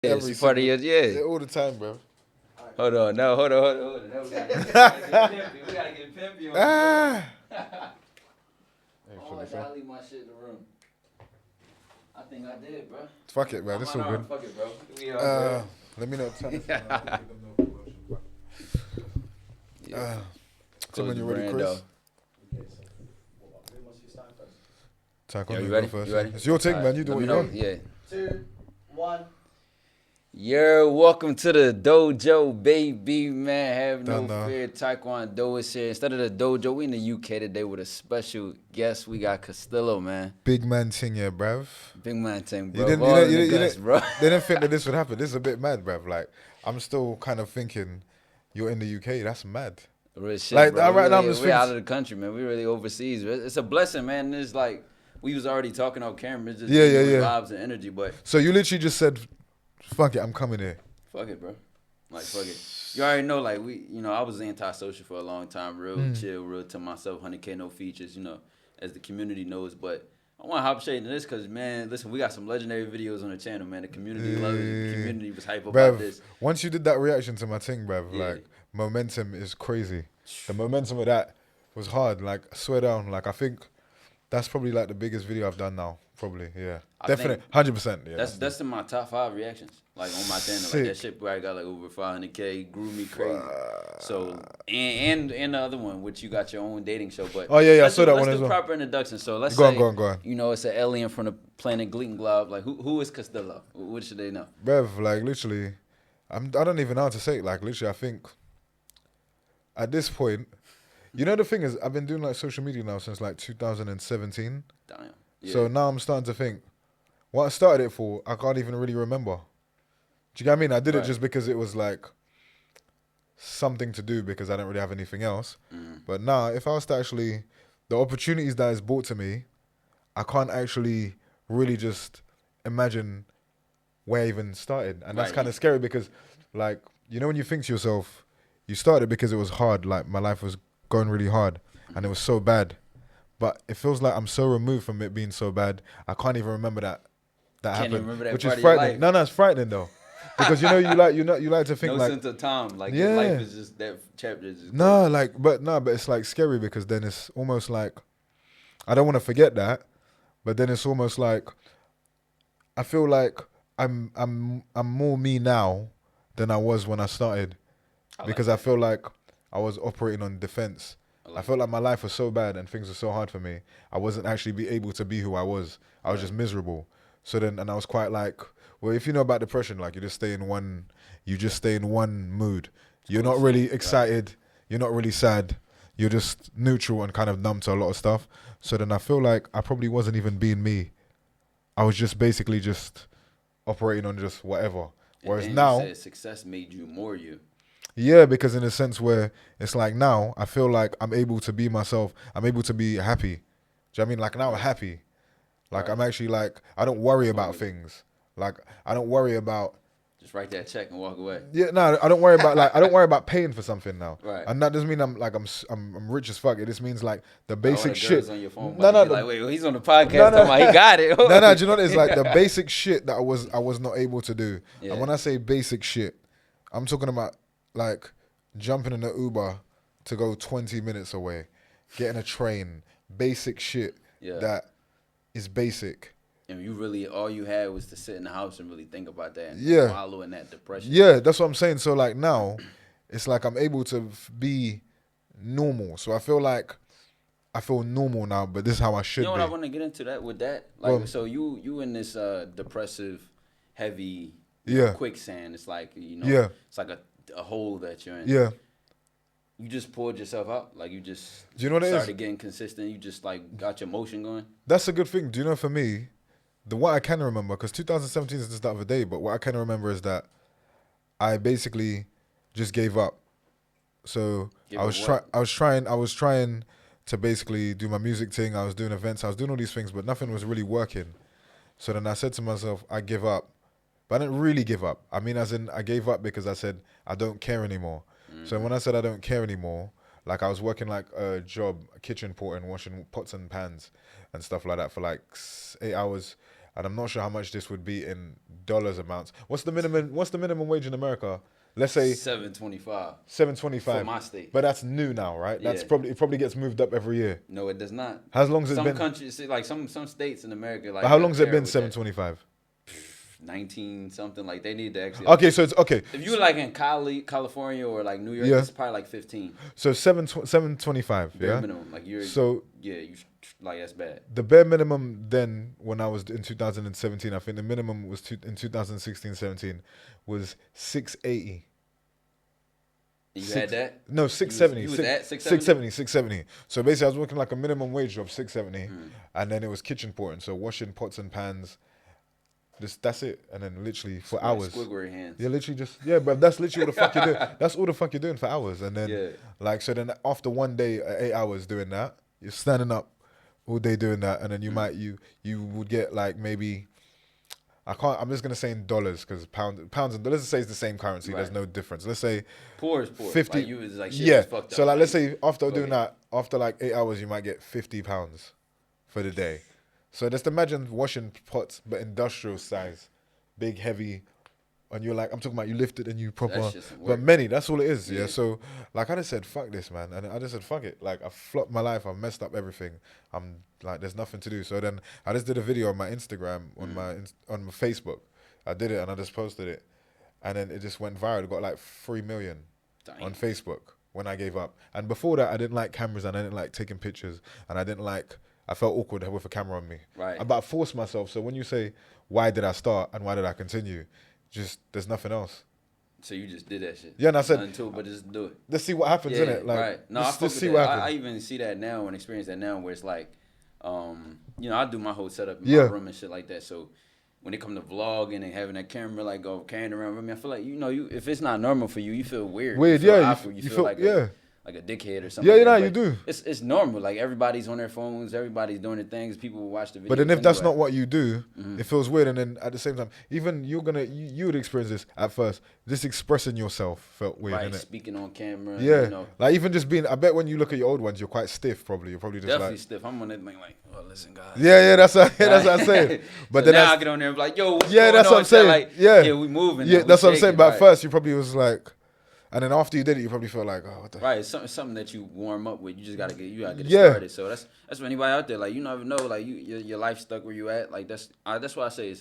Every part of your Yeah, all the time, bro. Hold on, no, hold on. No, we gotta get pimpy on Ah. Oh, did I leave my shit in the room? I think I did, bro. Fuck it, man. It's all good. Fuck it, bro. We all Let me know. Turn this on. Tell me when you're ready, Chris. TyKwonDoe, you ready? go first. You ready? It's your thing, man. You do what you want. Yeah. 2, 1. Yeah, welcome to the dojo, baby, man. Have no Done, fear. TyKwonDoe is here. Instead of the dojo, we in the UK today with a special guest. We got Castillo, man. Big man thing, yeah, bruv. Big man thing, bro. You didn't, Bro. They didn't think that this would happen. This is a bit mad, bruv. Like, I'm still kind of thinking you're in the UK. That's mad. Real shit, Like, bro. right now, I'm just we're out thinking. of the country, man. We really overseas. It's a blessing, man. It's like we was already talking on camera. It's just Yeah. vibes and energy, but So you literally just said, fuck it, I'm coming here. fuck it, bro. Like, fuck it. You already know, like, I was antisocial for a long time, real chill, real to myself, 100K, no features, as the community knows. But I want to hop straight into this because, man, listen, we got some legendary videos on the channel, man. The community loved it. The community was hype about this. Once you did that reaction to my thing, bruv, Yeah. like, momentum is crazy. The momentum of that was hard. Like, I swear down, like, I think that's probably, like, the biggest video I've done now. Probably, yeah. Definitely, 100%. Yeah, That's in my top 5 reactions, like on my channel. Like that shit probably got like over 500K, grew me crazy. So and the other one, which you got your own dating show, but I saw that one as Let's do well. proper introduction. So let's Go say, on. It's an alien from the planet Glove. Like who is Castillo? What should they know? Bruv, like, literally, I don't even know how to say it. Like, literally, I think at this point, the thing is, I've been doing like social media now since like 2017. Damn. Yeah. So now I'm starting to think, what I started it for, I can't even really remember. Do you get what I mean? I did it just because it was like something to do because I didn't really have anything else. But now, if I was to actually, the opportunities that is brought to me, I can't actually really just imagine where I even started. And that's kind of scary because, like, when you think to yourself, you started because it was hard, like my life was going really hard and it was so bad. But it feels like I'm so removed from it being so bad, I can't even remember that happened, remember that which part is of your frightening. life. No, it's frightening though, because you like to think No like sense of time. Like Yeah. your life is just that chapter. Is just but it's like scary because then it's almost like I don't want to forget that, but then it's almost like I feel like I'm more me now than I was when I started, because I feel like I was operating on defense. I felt like my life was so bad and things were so hard for me. I wasn't actually be able to be who I was. I was just miserable. So then, and I was quite like, well, if you know about depression, like you just stay in one mood. You're not really excited. You're not really sad. You're just neutral and kind of numb to a lot of stuff. So then I feel like I probably wasn't even being me. I was just basically just operating on just whatever. Whereas now, you said success made you more you. Yeah, because in a sense where it's like now I feel like I'm able to be myself. I'm able to be happy. Do you know what I mean? Like now I'm happy. Like I'm actually like, I don't worry about things. Like I don't worry about. Just write that check and walk away. Yeah, no, I don't worry about I don't worry about paying for something now. Right. And that doesn't mean I'm rich as fuck. It just means like the basic shit. On your phone No, like, wait, he's on the podcast. No. He got it. No, do you know what it's like? The basic shit that I was not able to do. Yeah. And when I say basic shit, I'm talking about like jumping in an Uber to go 20 minutes away, getting a train, basic shit that is basic. And you really, all you had was to sit in the house and really think about that and wallow in that depression. Yeah, that's what I'm saying. So like now, it's like I'm able to be normal. So I feel normal now, but this is how I should be. You know what I want to get into that with that? Like, so you in this depressive, heavy quicksand. It's like, it's like a hole that you're in. Yeah. You just pulled yourself out. Like you just Do you know what it started is? getting consistent. You just like got your motion going. That's a good thing. Do you know, for me, what I can remember, because 2017 is just the other day, but what I can remember is that I basically just gave up. So I was trying to basically do my music thing. I was doing events. I was doing all these things, but nothing was really working. So then I said to myself, I give up. But I didn't really give up. I mean, as in, I gave up because I said, I don't care anymore. So when I said I don't care anymore, like I was working like a job, a kitchen porter, and washing pots and pans and stuff like that for like 8 hours. and I'm not sure how much this would be in dollars amounts. What's the minimum wage in America? Let's say $7.25. $7.25 for my state. But that's new now, right? That's Yeah. probably gets moved up every year. No, it does not. How long has it Some been? countries, like some states in America, like But how long has it care been with $7.25? 19 something. Like they need to actually. Okay, so it's okay. If you were like in California or like New York, Yeah. it's probably like 15. So $7.25, Bare yeah. minimum. Like you're. So Yeah, you like that's bad. the bare minimum then, when I was in 2017, I think the minimum was in 2016-17 was $6.80. You had that? No, $6.70. You was at $6.70? $6.70. So basically, I was working like a minimum wage job, $6.70, and then it was kitchen porting, so washing pots and pans. That's it, and then literally for hours. Squidward hands. Yeah, literally but that's literally what the fuck you're doing. That's all the fuck you're doing for hours, and then so then after one day, 8 hours doing that, you're standing up all day doing that, and then you would get like maybe. I'm just gonna say in dollars because pounds and dollars. Let's say it's the same currency. Right. There's no difference. Let's say poor is poor. 50. Like you was like shit yeah. was fucked So up. like let's say after doing that, after like 8 hours, you might get £50 for the day. So just imagine washing pots, but industrial size, big, heavy, and you're like, I'm talking about you lift it and you proper, but many, that's all it is. Yeah. So like I just said, fuck this, man. And I just said, fuck it. Like I flopped my life. I've messed up everything. I'm like, there's nothing to do. So then I just did a video on my Instagram, on my Facebook. I did it and I just posted it. And then it just went viral. It got like 3 million on Facebook when I gave up. And before that, I didn't like cameras and I didn't like taking pictures. And I felt awkward with a camera on me. Right. But I forced myself. So when you say, why did I start and why did I continue? Just, there's nothing else. So you just did that shit. Yeah, and I said, but just do it. Let's see what happens, innit? Like, right. No, let's see what happens. I even see that now and experience that now where it's like, I do my whole setup in my room and shit like that. So when it comes to vlogging and having that camera like go carrying around with me, I feel like if it's not normal for you, you feel weird. Weird, you feel yeah. awkward. You feel like like a dickhead or something. Yeah, like you do. It's normal. Like everybody's on their phones, everybody's doing their things. People will watch the videos. But then if that's not what you do, it feels weird. And then at the same time, even you would experience this at first. Just expressing yourself felt weird, right? Innit? Speaking on camera. Yeah, like even just being. I bet when you look at your old ones, you're quite stiff. Probably you're probably just definitely like stiff. I'm on that thing like, oh, listen, guys. Yeah, that's what I'm saying. But so then now I get on there and be like, yo, what's that's what I'm saying. Like, yeah, we moving. Yeah, that's what I'm saying. But at first, you probably was like. And then after you did it, you probably feel like, oh, what the right, it's something that you warm up with. You just gotta get it started. So that's for anybody out there. Like you never know, like your life stuck where you at. Like that's why I say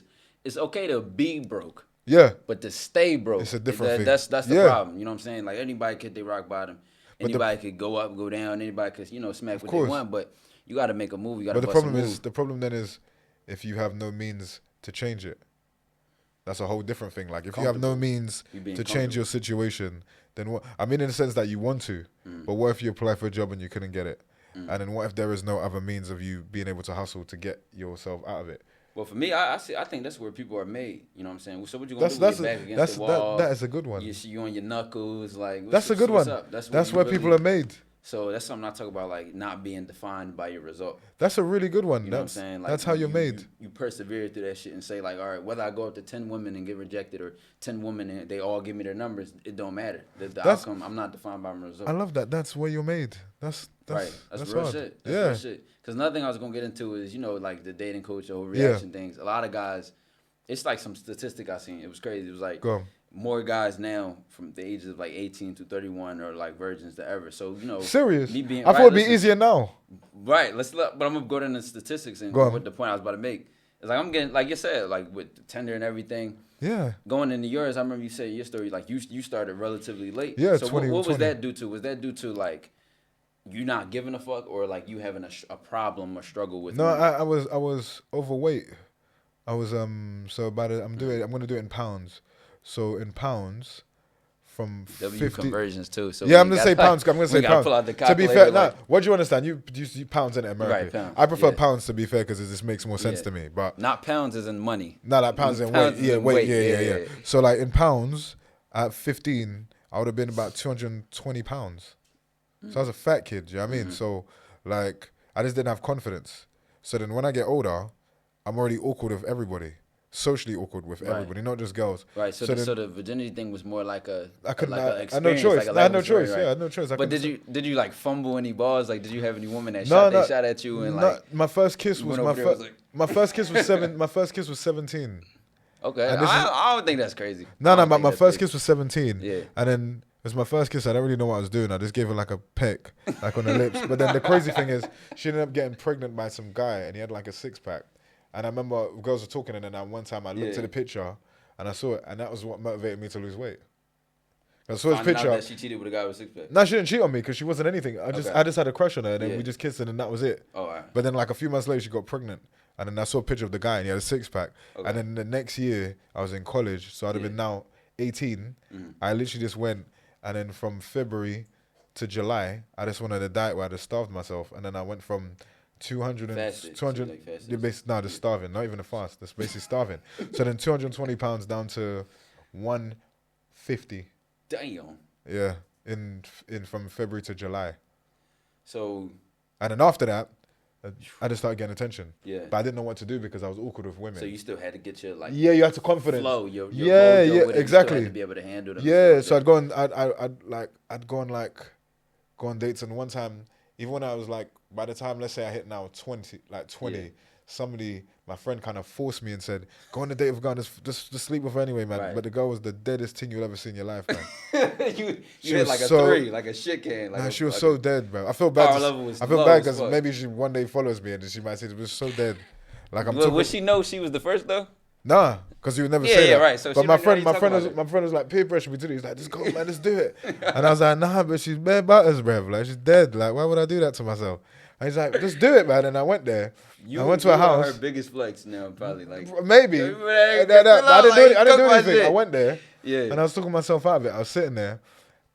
it's okay to be broke. Yeah. But to stay broke, it's a different thing. That's the problem. You know what I'm saying? Like anybody could hit rock bottom. Anybody could go up, go down. Anybody could smack what they want. But you gotta make a move. You gotta. But the problem then is if you have no means to change it. That's a whole different thing. Like if you have no means to change your situation, then what? I mean, in the sense that you want to, but what if you apply for a job and you couldn't get it? And then what if there is no other means of you being able to hustle to get yourself out of it? Well, for me, I think that's where people are made. You know what I'm saying? So what you gonna do? Get back against the wall. That is a good one. You on your knuckles, like that's a good one. That's where people are made. So that's something I talk about, like not being defined by your result. That's a really good one. You know what I'm saying? Like, that's how you're made. You persevere through that shit and say like, all right, whether I go up to 10 women and get rejected or 10 women and they all give me their numbers, it don't matter. The outcome, I'm not defined by my result. I love that. That's where you're made. That's right. That's real hard. Shit. That's real shit. Because another thing I was gonna get into is like the dating coach or reaction things. A lot of guys, it's like some statistic I seen. It was crazy. It was like. More guys now from the ages of like 18 to 31 are like virgins than ever. So serious. I thought it'd be easier now. Right. But I'm gonna go to the statistics and what the point I was about to make. It's like I'm getting, like you said, like with Tinder and everything. Yeah. Going into yours, I remember you said your story. Like you started relatively late. Yeah. So what was that due to? Was that due to like you not giving a fuck or like you having a problem or struggle with? No, I was overweight. I was I'm gonna do it in pounds. So in pounds, from 50 conversions too. So I'm gonna say pounds. I'm gonna say pounds. To be fair, what do you understand? You pounds in America. Right, pounds. I prefer pounds to be fair because it just makes more sense to me. But not pounds as in money. No, like pounds in weight. Yeah, weight. Yeah. So like in pounds, at 15, I would have been about 220 pounds. So I was a fat kid. Do you know what I mean? So like I just didn't have confidence. So then when I get older, I'm already awkward with everybody. socially awkward with everybody, not just girls. Right. So, the virginity thing was more like a I couldn't. like I a had no experience, choice. like a I had no level story, choice. right? Yeah, I had no choice. But did you like fumble any balls? Like, did you have any women that No, shot at you and no. like My first kiss was my first kiss was My first kiss was 17. Okay, I don't think that's crazy. No, but my first kiss was 17. Yeah. And then it was my first kiss. I don't really know what I was doing. I just gave her like a peck, like on the lips. But then the crazy thing is, she ended up getting pregnant by some guy, and he had like a 6-pack. And I remember girls were talking, and then one time I looked at the picture, and I saw it, and that was what motivated me to lose weight. I saw his picture. That she cheated with a guy with a 6-pack. No, she didn't cheat on me because she wasn't anything. I just had a crush on her, and then we just kissed, and then that was it. Oh, all right. But then like a few months later, she got pregnant. And then I saw a picture of the guy, and he had a 6-pack. Okay. And then the next year, I was in college, so I'd have been now 18. I literally just went, and then from February to July, I just went on a diet where I just starved myself. And then I went from 200 and 200. No, just starving, not even a fast. That's basically starving. So then 220 pounds down to 150. Damn. Yeah, in from February to July. So. And then after that, I just started getting attention. Yeah. But I didn't know what to do because I was awkward with women. So you still had to get your like. Yeah, you had to confidence. Flow. Your yeah, exactly. You had to be able to handle them. Yeah, so I'd go on. I'd go on dates, and one time, even when I was like, by the time let's say I hit now 20, somebody, my friend, kind of forced me and said, "Go on a date with a girl, just sleep with her anyway, man." Right. But the girl was the deadest thing you'll ever see in your life, man. you had like a 3, like a shit can. Like she was so dead, bro. I feel bad. I feel bad because maybe she one day follows me and she might say it was so dead. Like would she know she was the first though? Nah, because he would never say that. Yeah, right. So but my friend was like, peer pressure me to do it. He's like, just go, man, let's do it. And I was like, nah, but she's bare butters, bruv. Like, she's dead. Like, why would I do that to myself? And he's like, just do it, man. And I went there. I went to her house. Her biggest flex now, probably like maybe. I didn't do anything. I went there. Yeah. And I was talking myself out of it. I was sitting there,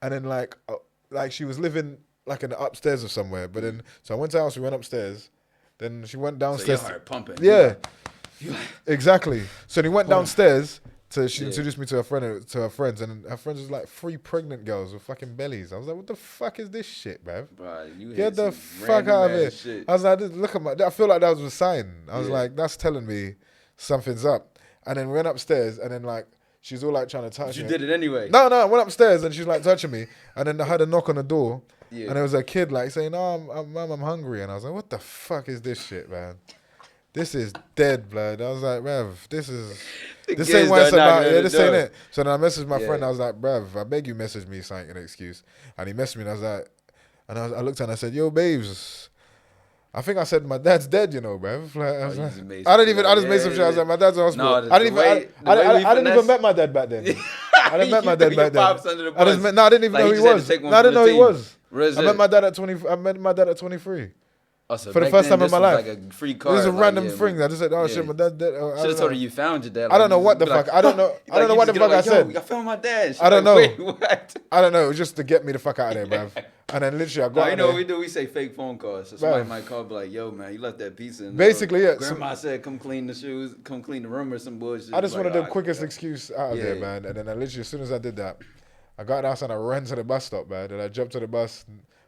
and then like she was living like in the upstairs or somewhere. But then so I went to her house. We went upstairs. Then she went downstairs. So you heard pumping. Yeah. Exactly. So he went downstairs she introduced me to her friends, and her friends was like 3 pregnant girls with fucking bellies. I was like, what the fuck is this shit, bruv? Get the fuck out of here. Shit. I was like, look at I feel like that was a sign. I was like, that's telling me something's up. And then we went upstairs, and then like she's all like trying to touch me. You did it anyway. No, I went upstairs and she's like touching me, and then I had a knock on the door, and there was a kid like saying, "Oh, Mom, I'm hungry," and I was like, what the fuck is this shit, man? This is dead, blood. I was like, bruv, this ain't why it's about. Yeah, this ain't it. So then I messaged my friend. I was like, bruv, I beg you, message me something, an excuse. And he messaged me, and I was like, I looked at him and I said, yo, babes, I think I said my dad's dead, you know, bruv. Like, I just made some shit. I was like, my dad's in hospital. No, I didn't even met my dad back then. I didn't met my dad back then. I didn't even know who he was. I didn't know who he was. I met my dad at 23. Oh, so for the first time in my life. Like a free card. This is a random thing. I just said, oh shit, my dad dead. Should have told her you found your dad. I don't know what the fuck. I don't know what the fuck I said. I found my dad. I don't know. What? I don't know. It was just to get me the fuck out of there, bruv. And then literally I got you know what we do? We say fake phone calls. So somebody might call, be like, yo, man, you left that pizza in basically, yeah. Grandma said, come clean the shoes, come clean the room or some bullshit. I just wanted the quickest excuse out of there, man. And then I literally, as soon as I did that, I got out and I ran to the bus stop, man. And I jumped to the bus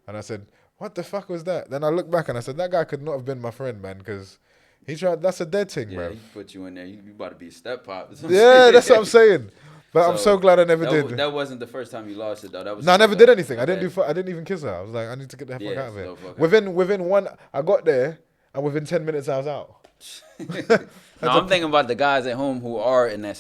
and I said, what the fuck was that? Then I looked back and I said, that guy could not have been my friend, man, because he tried. That's a dead thing, bro. Yeah, he put you in there. You about to be a step pop. Yeah, that's what I'm saying. But I'm so glad I never did. That wasn't the first time you lost it, though. That was no, I never did anything. I didn't even kiss her. I was like, I need to get the fuck out of here. Within one, I got there, and within 10 minutes, I was out. No, I'm thinking about the guys at home who are in that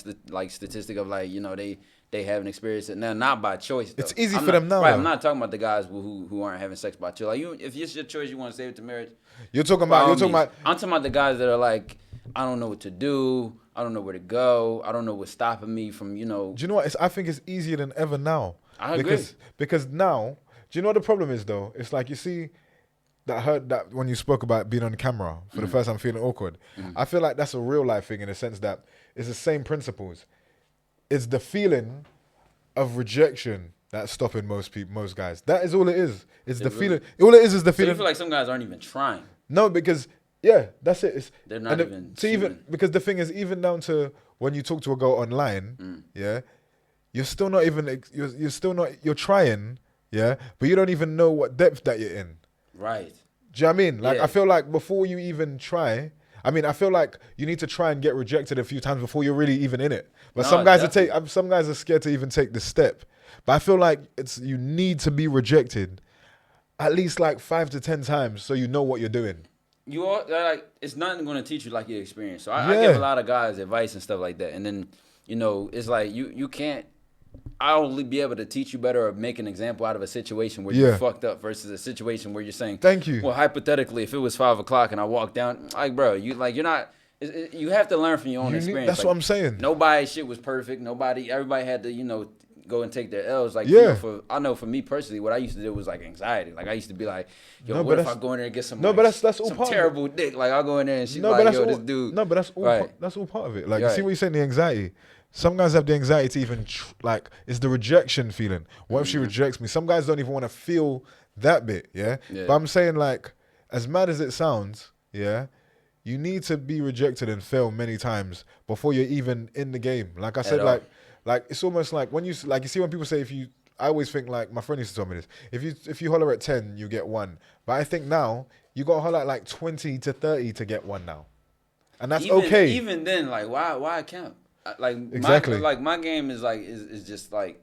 statistic of like, you know, they haven't experienced it now, not by choice. Though. It's easy for them now. Right, I'm not talking about the guys who aren't having sex by choice. Like if it's your choice, you want to save it to marriage. I'm talking about. I'm talking about the guys that are like, I don't know what to do. I don't know where to go. I don't know what's stopping me from, you know. Do you know what? I think it's easier than ever now. I agree. Because now, do you know what the problem is though? It's like you see. That hurt that when you spoke about being on camera for the first time feeling awkward. I feel like that's a real life thing in the sense that it's the same principles. It's the feeling of rejection that's stopping most guys. That is all it is. It's the feeling. All it is the feeling. So you feel like some guys aren't even trying. No, because that's it. They're not even. Because the thing is, even down to when you talk to a girl online, you're still not even. You're still not. You're trying, but you don't even know what depth that you're in. Right. Do you know what I mean? Like, I feel like before you even try, I mean, I feel like you need to try and get rejected a few times before you're really even in it. But No, some guys are scared to even take the step. But I feel like you need to be rejected at least like 5 to 10 times so you know what you're doing. You are like, it's nothing going to teach you like your experience. So I give a lot of guys advice and stuff like that. And then, you know, it's like you can't. I'll only be able to teach you better or make an example out of a situation where you fucked up versus a situation where you're saying, thank you. Well, hypothetically, if it was 5 o'clock and I walked down, like, bro, you're not. You have to learn from your own experience. That's like, what I'm saying. Nobody's shit was perfect. Everybody had to, you know, go and take their L's. Like, you know, I know for me personally, what I used to do was like anxiety. Like, I used to be like, yo, what if I go in there and get some that's all some part terrible of it. dick? Like, I'll go in there and she's like, yo, this dude. No, but that's all part of it. Like, you see what you're saying, the anxiety. Some guys have the anxiety to even, like, it's the rejection feeling. What if she rejects me? Some guys don't even want to feel that bit, yeah? But I'm saying, like, as mad as it sounds, yeah, you need to be rejected and fail many times before you're even in the game. Like I said, like it's almost like when you see when people say I always think, like, my friend used to tell me this, if you holler at 10, you get 1. But I think now, you got to holler at like 20 to 30 to get 1 now. And that's okay. Even then, like, why count? Like, exactly. My game is like is just like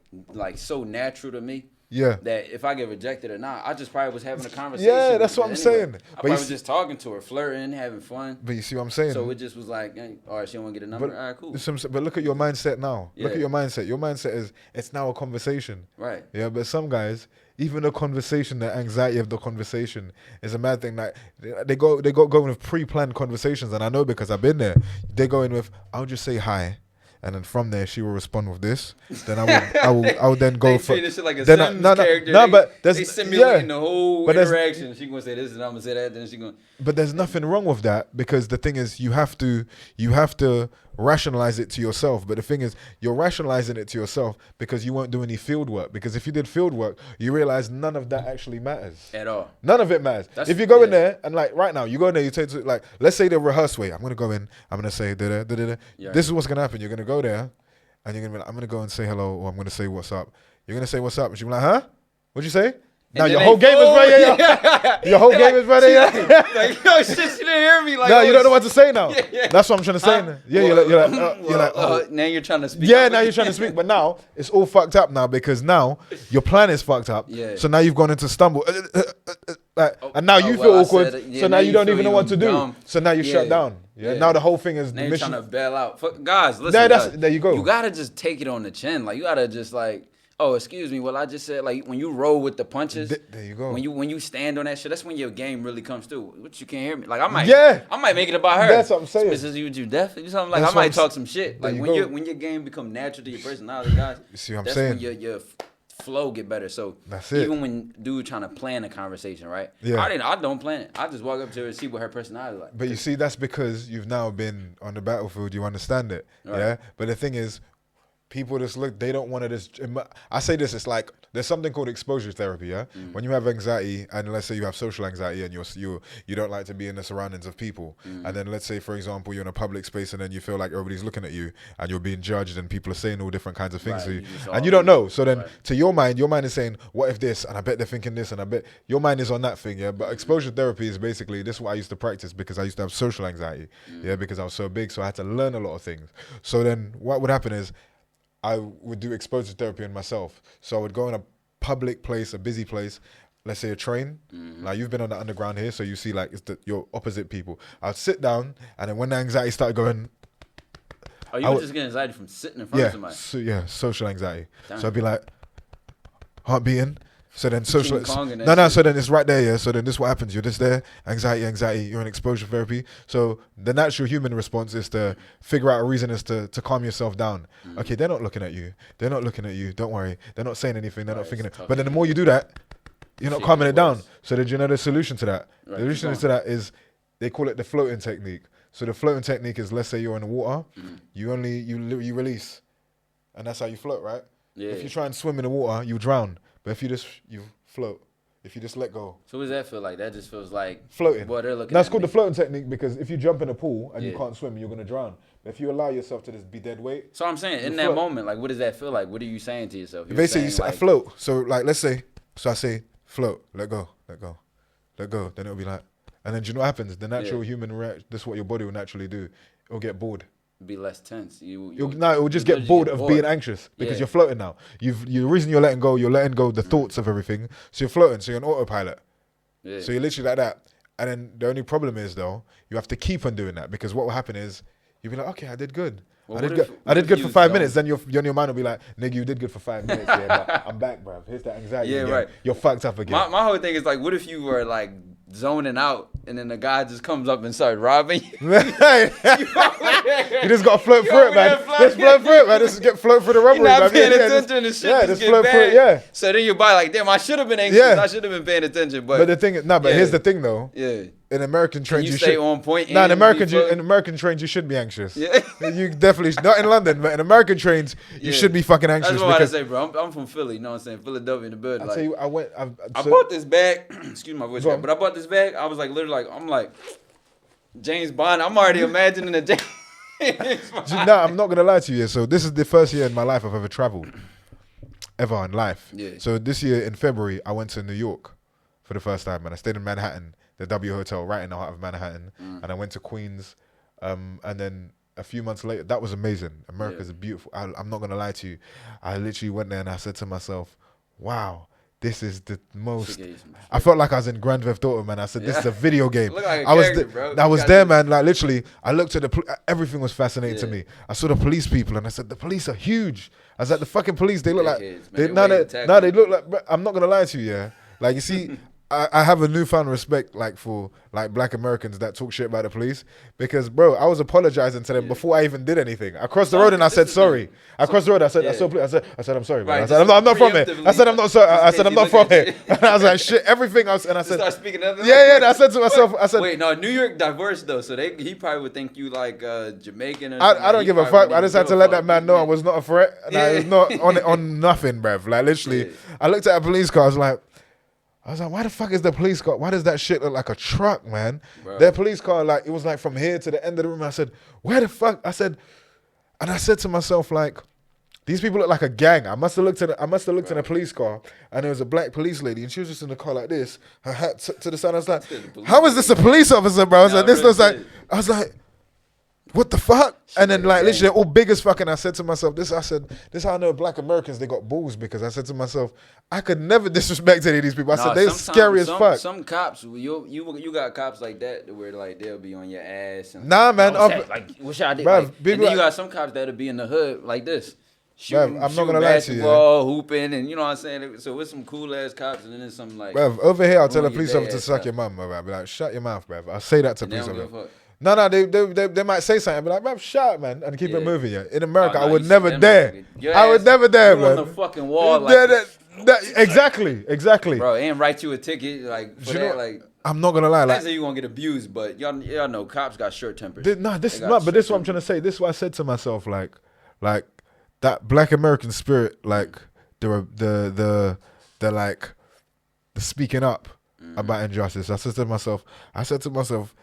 so natural to me. Yeah. That if I get rejected or not, I just probably was having a conversation. Yeah, that's what I'm saying. I probably was just talking to her, flirting, having fun. But you see what I'm saying? So it just was like, hey, all right, she don't want to get a number. All right, cool. But look at your mindset now. Yeah. Look at your mindset. Your mindset is, it's now a conversation. Right. Yeah, but some guys, even the conversation, the anxiety of the conversation is a mad thing. Like, they go going with pre-planned conversations, and I know because I've been there. They go in with, I'll just say hi. And then from there, she will respond with this. Then I will then go for. This shit like a Sims character. But there's they simulating the whole interaction. She gonna say this, and I'm gonna say that. Then she gonna. But there's nothing wrong with that, because the thing is, you have to rationalize it to yourself. But the thing is, you're rationalizing it to yourself because you won't do any field work. Because if you did field work, you realize none of that actually matters at all. None of it matters. If you go in there and, like, right now, you go in there, you take to, like, let's say the rehearsed way. I'm gonna go in. I'm gonna say da da da. This is what's gonna happen. You're gonna go there, and you're gonna be like, I'm gonna go and say hello, or I'm gonna say what's up. You're gonna say what's up, and she'll be like, huh? What'd you say? Now your whole game is ready. Your whole game is ready. Like, yo, shit, she didn't hear me. Like, no, you don't know what to say now. That's what I'm trying to say. You're like, now you're trying to speak. Yeah, now you're trying to speak, but now it's all fucked up now, because now your plan is fucked up. Yeah. So now you've gone into stumble, and now you feel awkward. So now you don't even know what to do. So now you shut down. Yeah. Now the whole thing is now the you're mission. Trying to bail out. Guys, listen. There you go. You gotta just take it on the chin. Like, you gotta just, like, oh, excuse me. Well, I just said, like, when you roll with the punches. There you go. When you stand on that shit, that's when your game really comes through. What, you can't hear me? Like, I might make it about her. That's what I'm saying. This is you deaf. Something like, I might talk some shit. Like, when your game become natural to your personality, guys. You see what I'm saying? That's when your flow get better. So that's it. Even when dude trying to plan a conversation, right? Yeah. I don't plan it. I just walk up to her and see what her personality is like. But you see, that's because you've now been on the battlefield. You understand it. Right. Yeah. But the thing is, people just look, they don't want to just, I say this, it's like, there's something called exposure therapy, yeah? When you have anxiety, and let's say you have social anxiety, and you don't like to be in the surroundings of people, and then let's say, for example, you're in a public space, and then you feel like everybody's looking at you, and you're being judged, and people are saying all different kinds of things to you, and you don't know. So then, to your mind is saying, what if this, and I bet they're thinking this, and I bet, your mind is on that thing, yeah? But exposure therapy is basically, this is what I used to practice, because I used to have social anxiety, yeah? Because I was so big, so I had to learn a lot of things. So then, what would happen is, I would do exposure therapy on myself. So I would go in a public place, a busy place, let's say a train. Like, you've been on the underground here, so you see, like, it's your opposite people. I'd sit down, and then when the anxiety started going... Oh, you would just get anxiety from sitting in front of somebody? Social anxiety. Damn. So I'd be like, heart beating. So then social... so then it's right there, yeah? So then this is what happens. You're just there, anxiety, you're in exposure therapy. So the natural human response is to figure out a reason is to calm yourself down. Okay, they're not looking at you. Don't worry. They're not saying anything. They're not thinking it. But then the more you do that, you're not calming it down. So then you know the solution to that? The solution to that is, they call it the floating technique. So the floating technique is, let's say you're in the water, you release. And that's how you float, right? Yeah. If you try and swim in the water, you drown. But if you float. If you just let go. So what does that feel like? That just feels like floating. Boy, they're looking. That's called the floating technique, because if you jump in a pool and you can't swim, you're gonna drown. But if you allow yourself to just be dead weight. So I'm saying, in that moment, like, what does that feel like? What are you saying to yourself? Basically, you say, like, I float. So, like, let's say, I say float, let go. Then it'll be like, And then do you know what happens? The natural human reaction, this is what your body will naturally do. It'll get bored. Be less tense. It will just get bored of being anxious because you're floating now. The reason you're letting go the thoughts of everything. So you're floating, so you're on autopilot. Yeah. So you're literally like that. And then the only problem is though, you have to keep on doing that because what will happen is you'll be like, okay, I did good. Well, I did good for 5 minutes. Then your mind will be like, nigga, you did good for 5 minutes. Yeah, but I'm back, bruv. Here's that anxiety. Yeah, right. You're fucked up again. My whole thing is like, what if you were like zoning out and then the guy just comes up and starts robbing you? You just got to float through it, man. Just float through it, man. Just float through the robbery, man. You're not paying attention to shit. Yeah, just float through it, yeah. So then your body like, damn, I should have been anxious. Yeah. I should have been paying attention. But the thing is, here's the thing though. Yeah. In American trains, you stay on point. In American trains, you should be anxious. Yeah. You definitely, not in London, but in American trains, you should be fucking anxious. That's what I say, bro. I'm from Philly, you know what I'm saying? Philadelphia in the bird. I tell you, I bought this bag. Excuse my voice, but I bought this bag. I was like, literally, I'm like, James Bond. I'm already imagining a James Bond. No, I'm not gonna lie to you. So this is the first year in my life I've ever traveled, ever in life. Yeah. So this year in February, I went to New York for the first time, and I stayed in Manhattan, the W Hotel, right in the heart of Manhattan, and I went to Queens, and then a few months later, that was amazing. America's beautiful. I'm not gonna lie to you. I literally went there and I said to myself, "Wow, this is the most." I felt like I was in Grand Theft Auto, man. I said, "This is a video game." Look like I was there, man. Like literally, I looked at everything was fascinating to me. I saw the police people, and I said, "The police are huge." I was like, "The fucking police, they look like they look like." Bro, I'm not gonna lie to you, yeah. Like you see. I have a newfound respect for black Americans that talk shit about the police because, bro, I was apologizing to them before I even did anything. I crossed the road and I said sorry. I crossed the road. I said I'm sorry, man. I said I'm not from here. I said I'm not sorry. I said I'm not from here. And I was like shit. Everything else, and I said start speaking other. Yeah. And I said to myself, I said wait, no, New York diverse though, so he probably would think you like Jamaican. Or I don't give a fuck. I just had to let that man know I was not a threat. And I was not on nothing, bruv. Like literally, I looked at a police car. I was like, why the fuck is the police car? Why does that shit look like a truck, man? Bro. Their police car, it was like from here to the end of the room. I said, where the fuck? I said to myself, like, these people look like a gang. I must have looked in a police car, and there was a black police lady, and she was just in the car like this, her hat to the side. I was like, how is this a police officer, bro? I was like, this looks like. I was like, what the fuck? And then literally they're all big as fuck. And I said to myself, this how I know black Americans, they got balls, because I said to myself, I could never disrespect any of these people. I said, they're scary as fuck. Some cops, you got cops like that where they'll be on your ass. And, nah, man. What y'all did? And then you got some cops that'll be in the hood like this. I'm not gonna lie to you. Hooping, and you know what I'm saying? So with some cool ass cops, and then there's some like. Bruv, over here, I'll tell a police officer to suck your mum, bruv. I'll be like, shut your mouth, bruv. I'll say that to police officer. No, they might say something, but like, man, shut up, man, and keep it moving. Yeah, in America, I would never dare. I would never dare, man. On the fucking wall, exactly. Bro, and write you a ticket, like for that, like. I'm not gonna lie, like, say you gonna get abused, but y'all know cops got short tempers. This is what I'm trying to say. This is what I said to myself, like that black American spirit, like the speaking up about injustice. I said to myself.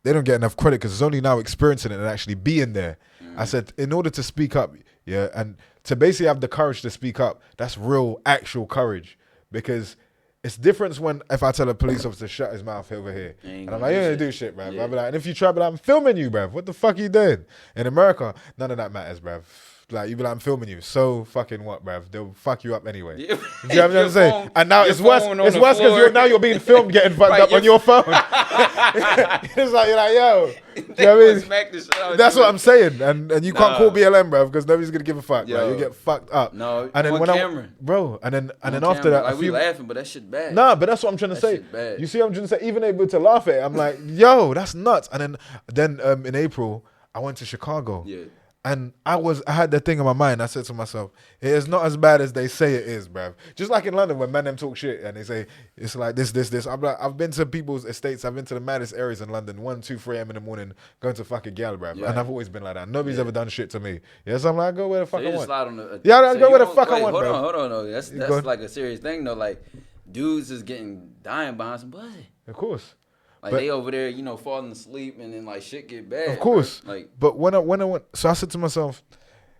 They don't get enough credit because it's only now experiencing it and actually being there. I said, in order to speak up, and to basically have the courage to speak up, that's real, actual courage. Because it's different if I tell a police officer to shut his mouth over here. And I'm like, you ain't gonna do shit, bruv. Yeah. I'll be like, and if you try, but I'm filming you, bruv. What the fuck are you doing? In America, none of that matters, bruv. Like, you be like, I'm filming you. So fucking what, bruv? They'll fuck you up anyway. Yeah. You know what I'm saying? And now it's worse. It's worse because you're being filmed getting fucked up on your phone. It's like, you're like, yo. You know what I mean? That's what I'm saying. And you can't call BLM, bruv, because nobody's gonna give a fuck. Yo. Like, you get fucked up. No, and then on camera. And then after that, like, we laughing, but that shit bad. Nah, but that's what I'm trying to say. You see what I'm trying to say? Even able to laugh at it, I'm like, yo, that's nuts. And then in April, I went to Chicago. Yeah. And I had that thing in my mind. I said to myself, it is not as bad as they say it is, bruv. Just like in London when men them talk shit and they say it's like this. I'm like, I've been to people's estates. I've been to the maddest areas in London, 1, 2, 3 a.m. in the morning, going to fucking gal, bruv. Yeah. And I've always been like that. Nobody's ever done shit to me. Yeah, so I'm like, I go where the fuck I want. I go where the fuck I want, bro. Hold on. No. That's like a serious thing, though. Like, dudes is dying behind some pussy. Of course. Like, they over there, falling asleep, and then like shit get bad. Of course. Bro. Like, but when I went, so I said to myself,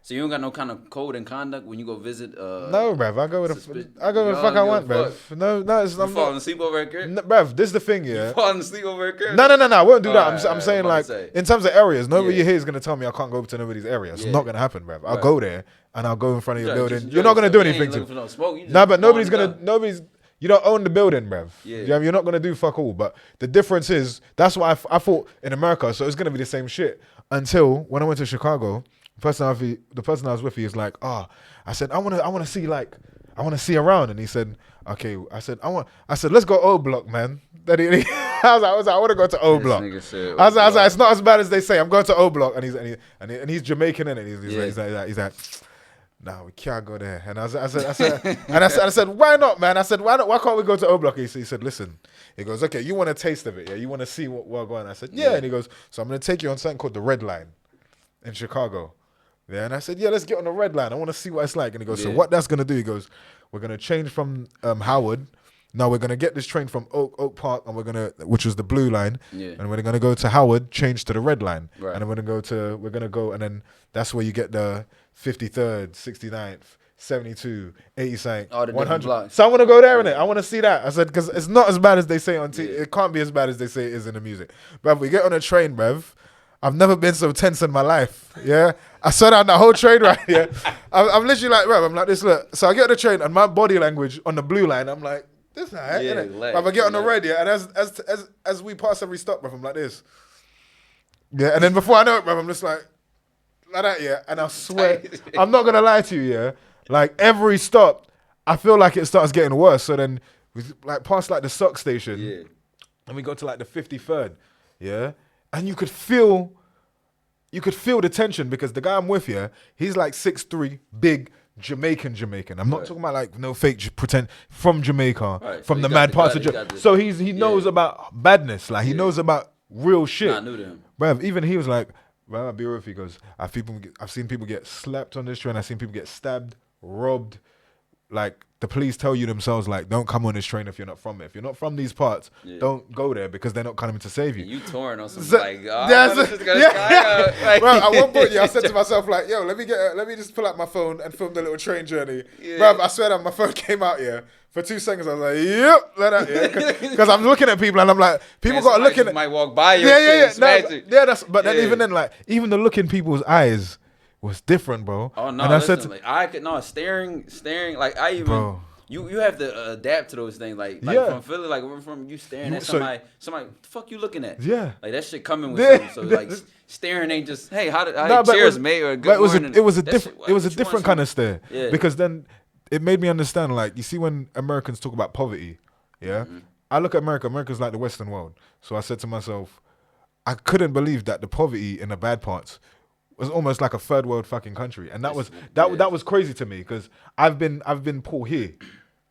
So you don't got no kind of code and conduct when you go visit. No, bruv. I go with the fuck I want, bruv. No, I'm falling asleep over at crib. No, bruv, this is the thing, yeah. You falling asleep over at crib? No. I won't do that. I'm saying like in terms of areas, nobody here is gonna tell me I can't go to nobody's area. It's not gonna happen, bruv. I'll go there and I'll go in front of your building. You're not gonna do anything to. No, but nobody's. You don't own the building, bruv. Yeah. You're not gonna do fuck all. But the difference is that's why I thought in America, so it's gonna be the same shit until when I went to Chicago. The person I was with, he was like, I said, I want to see around. And he said, okay. I said, let's go O Block, man. Then I was like, I want to go to O Block. I was like, it's not as bad as they say. I'm going to O Block. And he's Jamaican, and he's like, no, we can't go there. And I said, why not, man? I said, why can't we go to O Block? He said, listen. He goes, okay, you want a taste of it, yeah? You want to see what's going on? I said, yeah. And he goes, so I'm going to take you on something called the Red Line in Chicago. Yeah, and I said, yeah, let's get on the Red Line. I want to see what it's like. And he goes, so what that's going to do, he goes, we're going to change from Howard. Now we're going to get this train from Oak Park, and which was the blue line. Yeah. And we're going to go to Howard, change to the Red Line. Right. And then we're going to go, and then that's where you get the 53rd, 69th, 72, 80 something, 100. So I want to go there, innit? I want to see that. I said, because it's not as bad as they say on TV. It can't be as bad as they say it is in the music. But we get on a train, bruv. I've never been so tense in my life. Yeah, I sat down that whole train right here. I'm literally like, I'm like this. Look, so I get on the train and my body language on the blue line, I'm like, this not right, innit? But I get on the red, yeah, and as we pass every stop, bro, I'm like this. Yeah, and then before I know it, bro, I'm just like that, yeah. And I swear, I'm not gonna lie to you, yeah. Like every stop, I feel like it starts getting worse. So then we like pass like the sock station, and we go to like the 53rd, yeah. And you could feel the tension because the guy I'm with here, he's like 6'3", big Jamaican. I'm not talking about like no fake pretend from Jamaica, from so the mad parts of Jamaica. So he knows about badness, like he knows about real shit. I knew him. Bruv, even he was like, bruv, I'll be real with you, he goes, I've seen people get slapped on this train, I've seen people get stabbed, robbed, like the police tell you themselves, like, don't come on this train if you're not from it. If you're not from these parts, don't go there because they're not coming to save you. And you torn on something like, like, bro, at one point, I said to myself, like, yo, let me just pull out my phone and film the little train journey. Bro, I swear that my phone came out here. For 2 seconds, I was like, yep, let that, because I'm looking at people and I'm like, people got to look at might walk by you. Then even then, like, even the look in people's eyes was different, bro. Oh no! And I said, staring. Like I even, bro. You have to adapt to those things. Like from Philly, like we're from you staring at somebody. The fuck you looking at? Yeah. Like that shit coming with something. So like staring ain't just hey cheers mate or good morning. It was a different kind of stare. Yeah. Because then it made me understand. Like you see when Americans talk about poverty, yeah. Mm-hmm. I look at America. America's like the Western world. So I said to myself, I couldn't believe that the poverty in the bad parts was almost like a third world fucking country, and that was crazy to me because I've been poor here,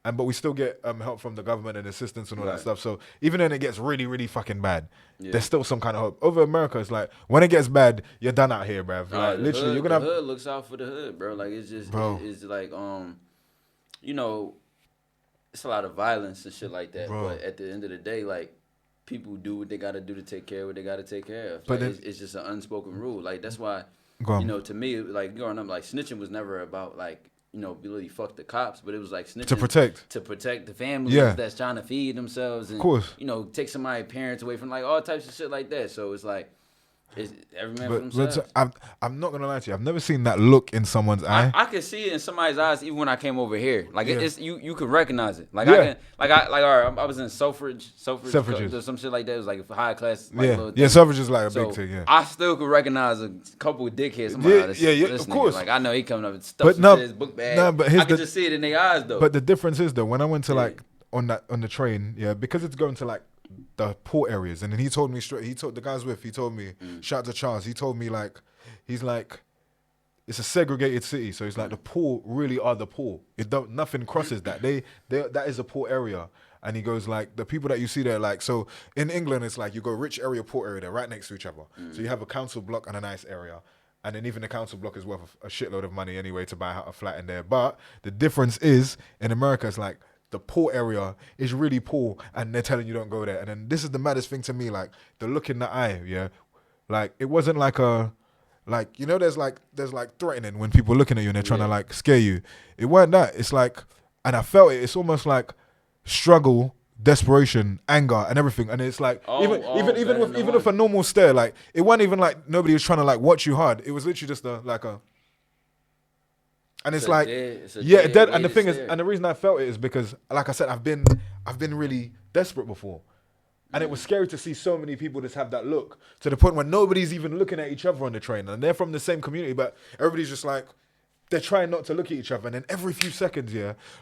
but we still get help from the government and assistance and all that stuff. So even when it gets really really fucking bad, there's still some kind of hope. Over America, it's like when it gets bad, you're done out here, bruv. Like literally, you're gonna. The hood looks out for the hood, bro. Like it's just it's like you know, it's a lot of violence and shit like that. Bro. But at the end of the day, like. People do what they got to do to take care of what they got to take care of. But like, it's just an unspoken rule. Like that's why, you know, to me, like growing up, like snitching was never about like you know really fuck the cops, but it was like snitching to protect the families that's trying to feed themselves and you know take somebody's parents away from like all types of shit like that. So it's like. Every man for themselves. I'm not gonna lie to you. I've never seen that look in someone's eye. I could see it in somebody's eyes even when I came over here. Like it's you could recognize it. Like I was in suffrage or some shit like that. It was like a high class. Like, suffrage is like a big thing. Yeah, I still could recognize a couple of dickheads. Of course. Like I know he coming up with stuff in his book bag. No, but I could just see it in their eyes though. But the difference is though when I went to like on the train, because it's going to like. The poor areas, and then he told me straight. He told the guys he told me. Shout out to Charles. He told me like, he's like, it's a segregated city. So he's like the poor really are the poor. Nothing crosses that. They that is a poor area. And he goes like the people that you see there like so in England it's like you go rich area, poor area. They're right next to each other. So you have a council block and a nice area. And then even the council block is worth a shitload of money anyway to buy a flat in there. But the difference is in America it's like. The poor area is really poor and they're telling you don't go there. And then this is the maddest thing to me, like the look in the eye, like it wasn't like like, you know, there's like threatening when people are looking at you and they're trying to like scare you. It weren't that. It's like, and I felt it. It's almost like struggle, desperation, anger, and everything. And it's like even with a normal stare, like it wasn't even like nobody was trying to like watch you hard. It was literally just and it's like dead. And the thing is, and the reason I felt it is because, like I said, I've been really desperate before. And it was scary to see so many people just have that look, to the point where nobody's even looking at each other on the train. And they're from the same community, but everybody's just like, they're trying not to look at each other. And then every few seconds,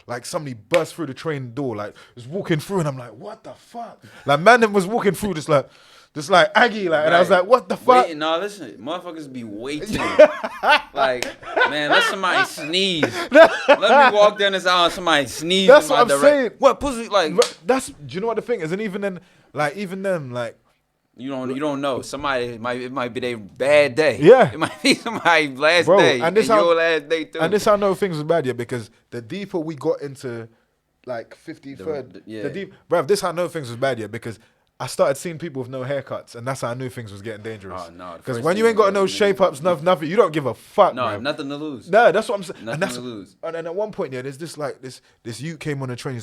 like somebody bursts through the train door, like was walking through. And I'm like, what the fuck? Like, man was walking ththrough just like Aggie, like, and I was like, what the fuck? Wait, no, listen, motherfuckers be waiting. Like, man, let somebody sneeze. Let me walk down this aisle and somebody sneeze. That's what I'm saying. What pussy? Like, do you know what the thing is? And even then, even them, like, you don't know. It might be their bad day. Yeah, it might be somebody's last day, and your last day too. And this how I know things was bad yet, because the deeper we got into, like 53rd, bruv, this how I know things was bad yet, because I started seeing people with no haircuts, and that's how I knew things was getting dangerous. Oh no! Because when you ain't got no shape ups, nothing, you don't give a fuck. No, bruv. Nothing to lose. No, that's what I'm saying. Nothing to lose. And then at one point, there's this like this youth came on the train.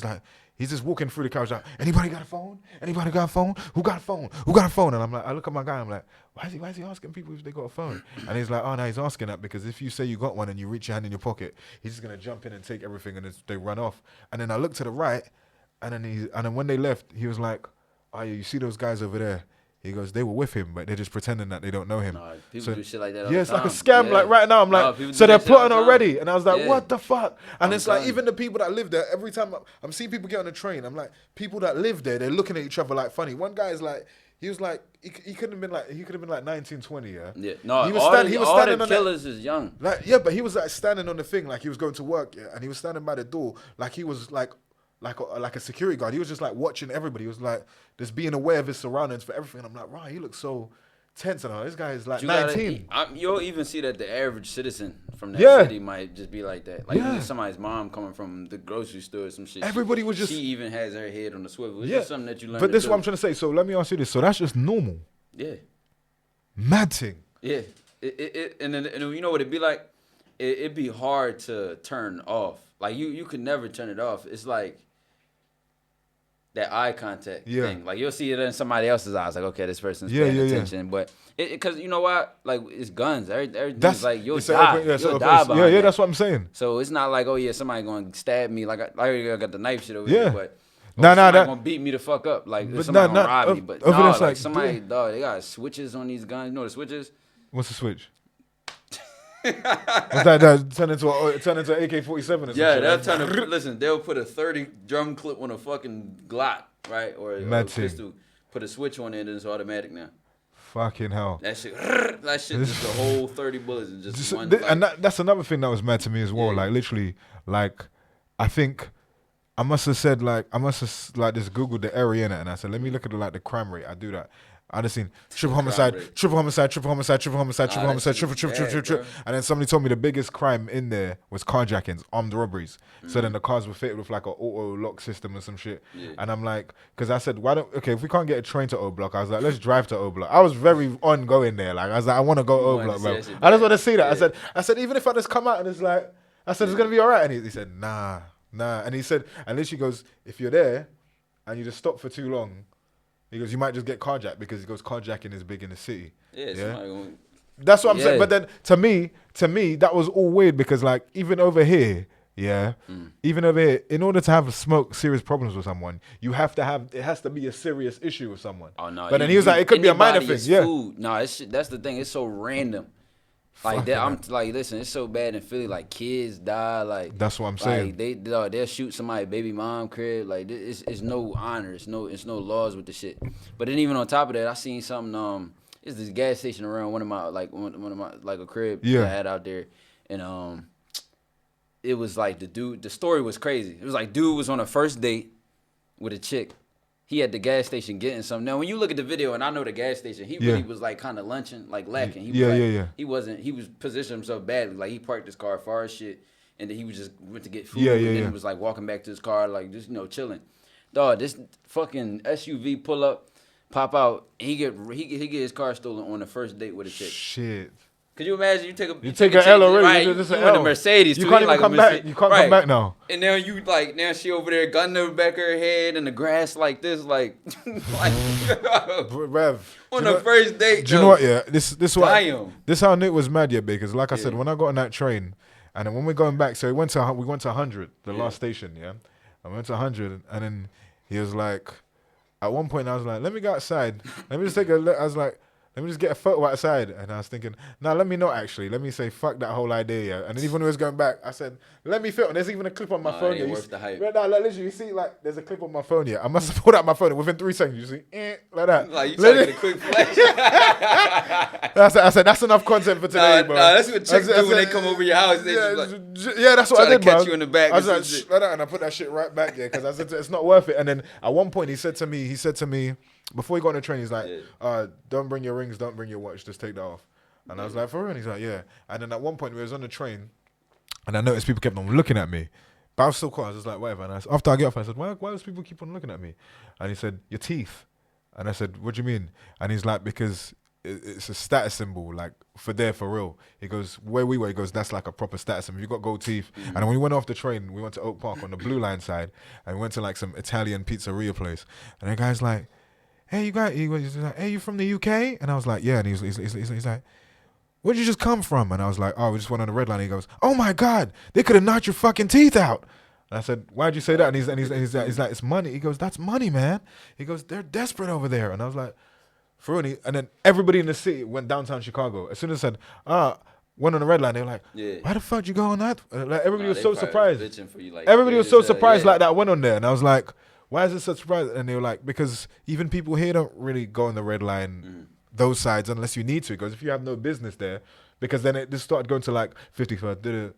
He's just walking through the couch like, anybody got a phone? Anybody got a phone? Who got a phone? Who got a phone? And I'm like, I look at my guy, I'm like, why is he asking people if they got a phone? And he's like, oh no, he's asking that because if you say you got one and you reach your hand in your pocket, he's just gonna jump in and take everything and they run off. And then I look to the right, and then when they left, he was like, oh, you see those guys over there? He goes, they were with him, but they're just pretending that they don't know him. No, people do shit like that all the it's time. like a scam. Like right now, I'm like, so they're plotting already. And I was like, what the fuck? And it's like, even the people that live there, every time I'm seeing people get on the train, I'm like, people that live there, they're looking at each other like funny. One guy is like, he was like, he could have been like 19, 20, yeah. No, he was standing on killers is young. Like, yeah, but he was like standing on the thing, like he was going to work, and he was standing by the door, like he was like a security guard. He was just like watching everybody. He was like just being aware of his surroundings for everything. And I'm like, right, he looks so tense. And this guy is like 19. You'll even see that the average citizen from that city might just be like that. Like somebody's mom coming from the grocery store or some shit. Everybody was just... She even has her head on the swivel. It's just something that you learn. But this is what I'm trying to say. So let me ask you this. So that's just normal. Yeah. Mad thing. Yeah. And you know what it'd be like? It'd be hard to turn off. Like you could never turn it off. It's like that eye contact thing. Like you'll see it in somebody else's eyes. Like, okay, this person's paying attention. But because you know what? Like it's guns. Everything's like you'll die. You'll die behind that. That's what I'm saying. So it's not like, oh yeah, somebody gonna stab me. Like I already got the knife shit over here. But somebody gonna beat me the fuck up. Like somebody gonna rob me. But like somebody, they got switches on these guns. You know the switches? What's the switch? What's that turn into an AK-47 or something? Yeah, they'll put a 30 drum clip on a fucking Glock, right? Or a pistol. Put a switch on it and it's automatic now. Fucking hell. That shit just a whole 30 bullets and just one. And that's another thing that was mad to me as well. Like literally, like I think I must have just Googled the area in it and I said, let me look at the crime rate. I do that. I just seen triple homicide, and then somebody told me the biggest crime in there was carjackings, armed robberies. So then the cars were fitted with like an auto lock system or some shit. And I'm like, because I said, if we can't get a train to O Block, I was like, let's drive to O Block. I was very ongoing there. Like I was like, I want to go O Block, bro. I just want to see that. I said, even if I just come out and it's like, I said, it's gonna be all right. And he said, nah. And he said, and then she goes, if you're there and you just stop for too long, he goes, you might just get carjacked, because he goes, carjacking is big in the city. That's what I'm saying. But then to me, that was all weird, because like even over here, in order to have serious problems with someone, it has to be a serious issue with someone. Oh no! But then he was like, it could be a minor thing. Food. No, that's the thing. It's so random. Like that, I'm like, listen, it's so bad in Philly. Like kids die. Like that's what I'm saying. Like they'll shoot somebody baby mom crib. Like it's no honor. It's no laws with the shit. But then even on top of that, I seen something. It's this gas station around one of my a crib that I had out there, and it was like the story was crazy. It was like dude was on a first date with a chick. He at the gas station getting something. Now, when you look at the video, and I know the gas station, he really was like kind of lunching, like lacking. He was positioning himself badly. Like he parked his car far as shit, and then he was just went to get food. And then he was like walking back to his car, like just chilling. Dog, this fucking SUV pull up, pop out, and he get his car stolen on the first date with a chick. Shit. Could you imagine you take an L already? Right, you in a Mercedes. You can't even come back. You can't come back now. And now now she over there gunning the back of her head in the grass like this, like Rev. On the first date. Do you know what? Yeah, this how Nick was mad, yeah, because like I said, when I got on that train, and then when we're going back, so we went to 100, the last station, yeah. I went to 100, and then he was like, at one point I was like, let me go outside. Let me just take a look. I was like, let me just get a photo outside. And I was thinking, let me not actually. Let me say, fuck that whole idea. Yeah. And then even when we was going back, I said, let me film. There's even a clip on my phone. Yeah, worth the hype. Literally, you see, like, there's a clip on my phone. Yeah, I must have pulled out my phone. And within 3 seconds, you see, like that. Like, you trying to get a quick flash. I said, that's enough content for today, bro. That's what chicks do when they come over your house. They that's what I did, bro. Catch you in the back. I was like, and I put that shit right back there because I said, it's not worth it. And then at one point, he said to me, before he got on the train, he's like, don't bring your rings, don't bring your watch, just take that off. And I was like, for real? And he's like, yeah. And then at one point, we was on the train, and I noticed people kept on looking at me. But I was still quiet. I was just like, whatever. And after I get off, I said, why does people keep on looking at me? And he said, your teeth. And I said, what do you mean? And he's like, because it's a status symbol, like, for real. He goes, where we were, he goes, that's like a proper status symbol. You got gold teeth. And when we went off the train, we went to Oak Park on the Blue Line side, and we went to like some Italian pizzeria place. And the guy's like, hey, he's like, hey, you from the UK? And I was like, yeah. And he's like, where'd you just come from? And I was like, oh, we just went on the red line. And he goes, oh my God, they could have knocked your fucking teeth out. And I said, why'd you say that? And he's like, it's money. He goes, that's money, man. He goes, they're desperate over there. And I was like, for real? And then everybody in the city went downtown Chicago. As soon as I said, went on the red line, they were like, why the fuck you go on that? Like, everybody was so surprised. Everybody was so surprised like that I went on there. And I was like, why is it such a surprise? And they were like, because even people here don't really go on the red line, those sides, unless you need to. Because if you have no business there, because then it just started going to like 50,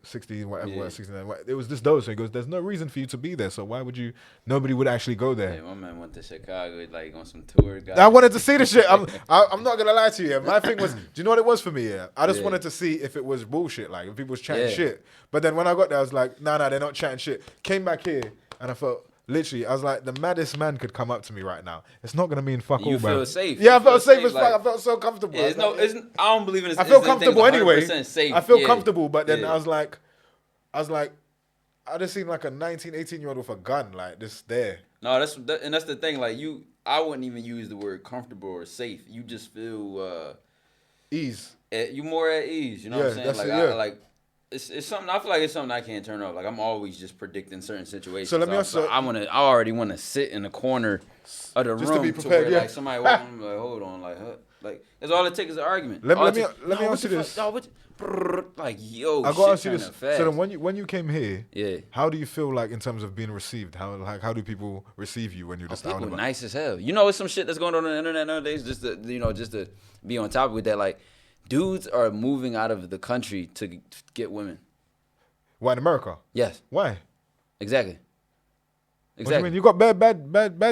60, whatever, 69. It was just those. So he goes, there's no reason for you to be there. So why would you? Nobody would actually go there. Yeah, my man went to Chicago, like on some tour. I wanted to see the shit. I'm not gonna lie to you. Yeah. My thing was, do you know what it was for me? Yeah, I just wanted to see if it was bullshit, like if people was chatting shit. But then when I got there, I was like, nah, they're not chatting shit. Came back here and I felt. Literally, I was like, the maddest man could come up to me right now. It's not gonna mean fuck all, man. You feel safe. Yeah, I felt safe as fuck. I felt so comfortable. Yeah, I don't believe in this. I feel comfortable anyway. Safe. I feel comfortable, but then I was like, I just seen like a 19, 18-year-old with a gun, like just there. No, that's the thing. Like I wouldn't even use the word comfortable or safe. You just feel ease. You more at ease. You know what I'm saying? Like It's something. I feel like it's something I can't turn off. Like I'm always just predicting certain situations. So let me also. I already want to sit in the corner of the room to be prepared. Like somebody walking, like hold on, like that's all it takes is an argument. Let me ask you this. Like yo, I gotta ask you this. So then when you came here, how do you feel like in terms of being received? How do people receive you when you're just out and about? Nice as hell. You know, it's some shit that's going on the internet nowadays. Just to be on top with that, like. Dudes are moving out of the country to get women. Why in America? Yes. Why? Exactly. What do you mean? You got bad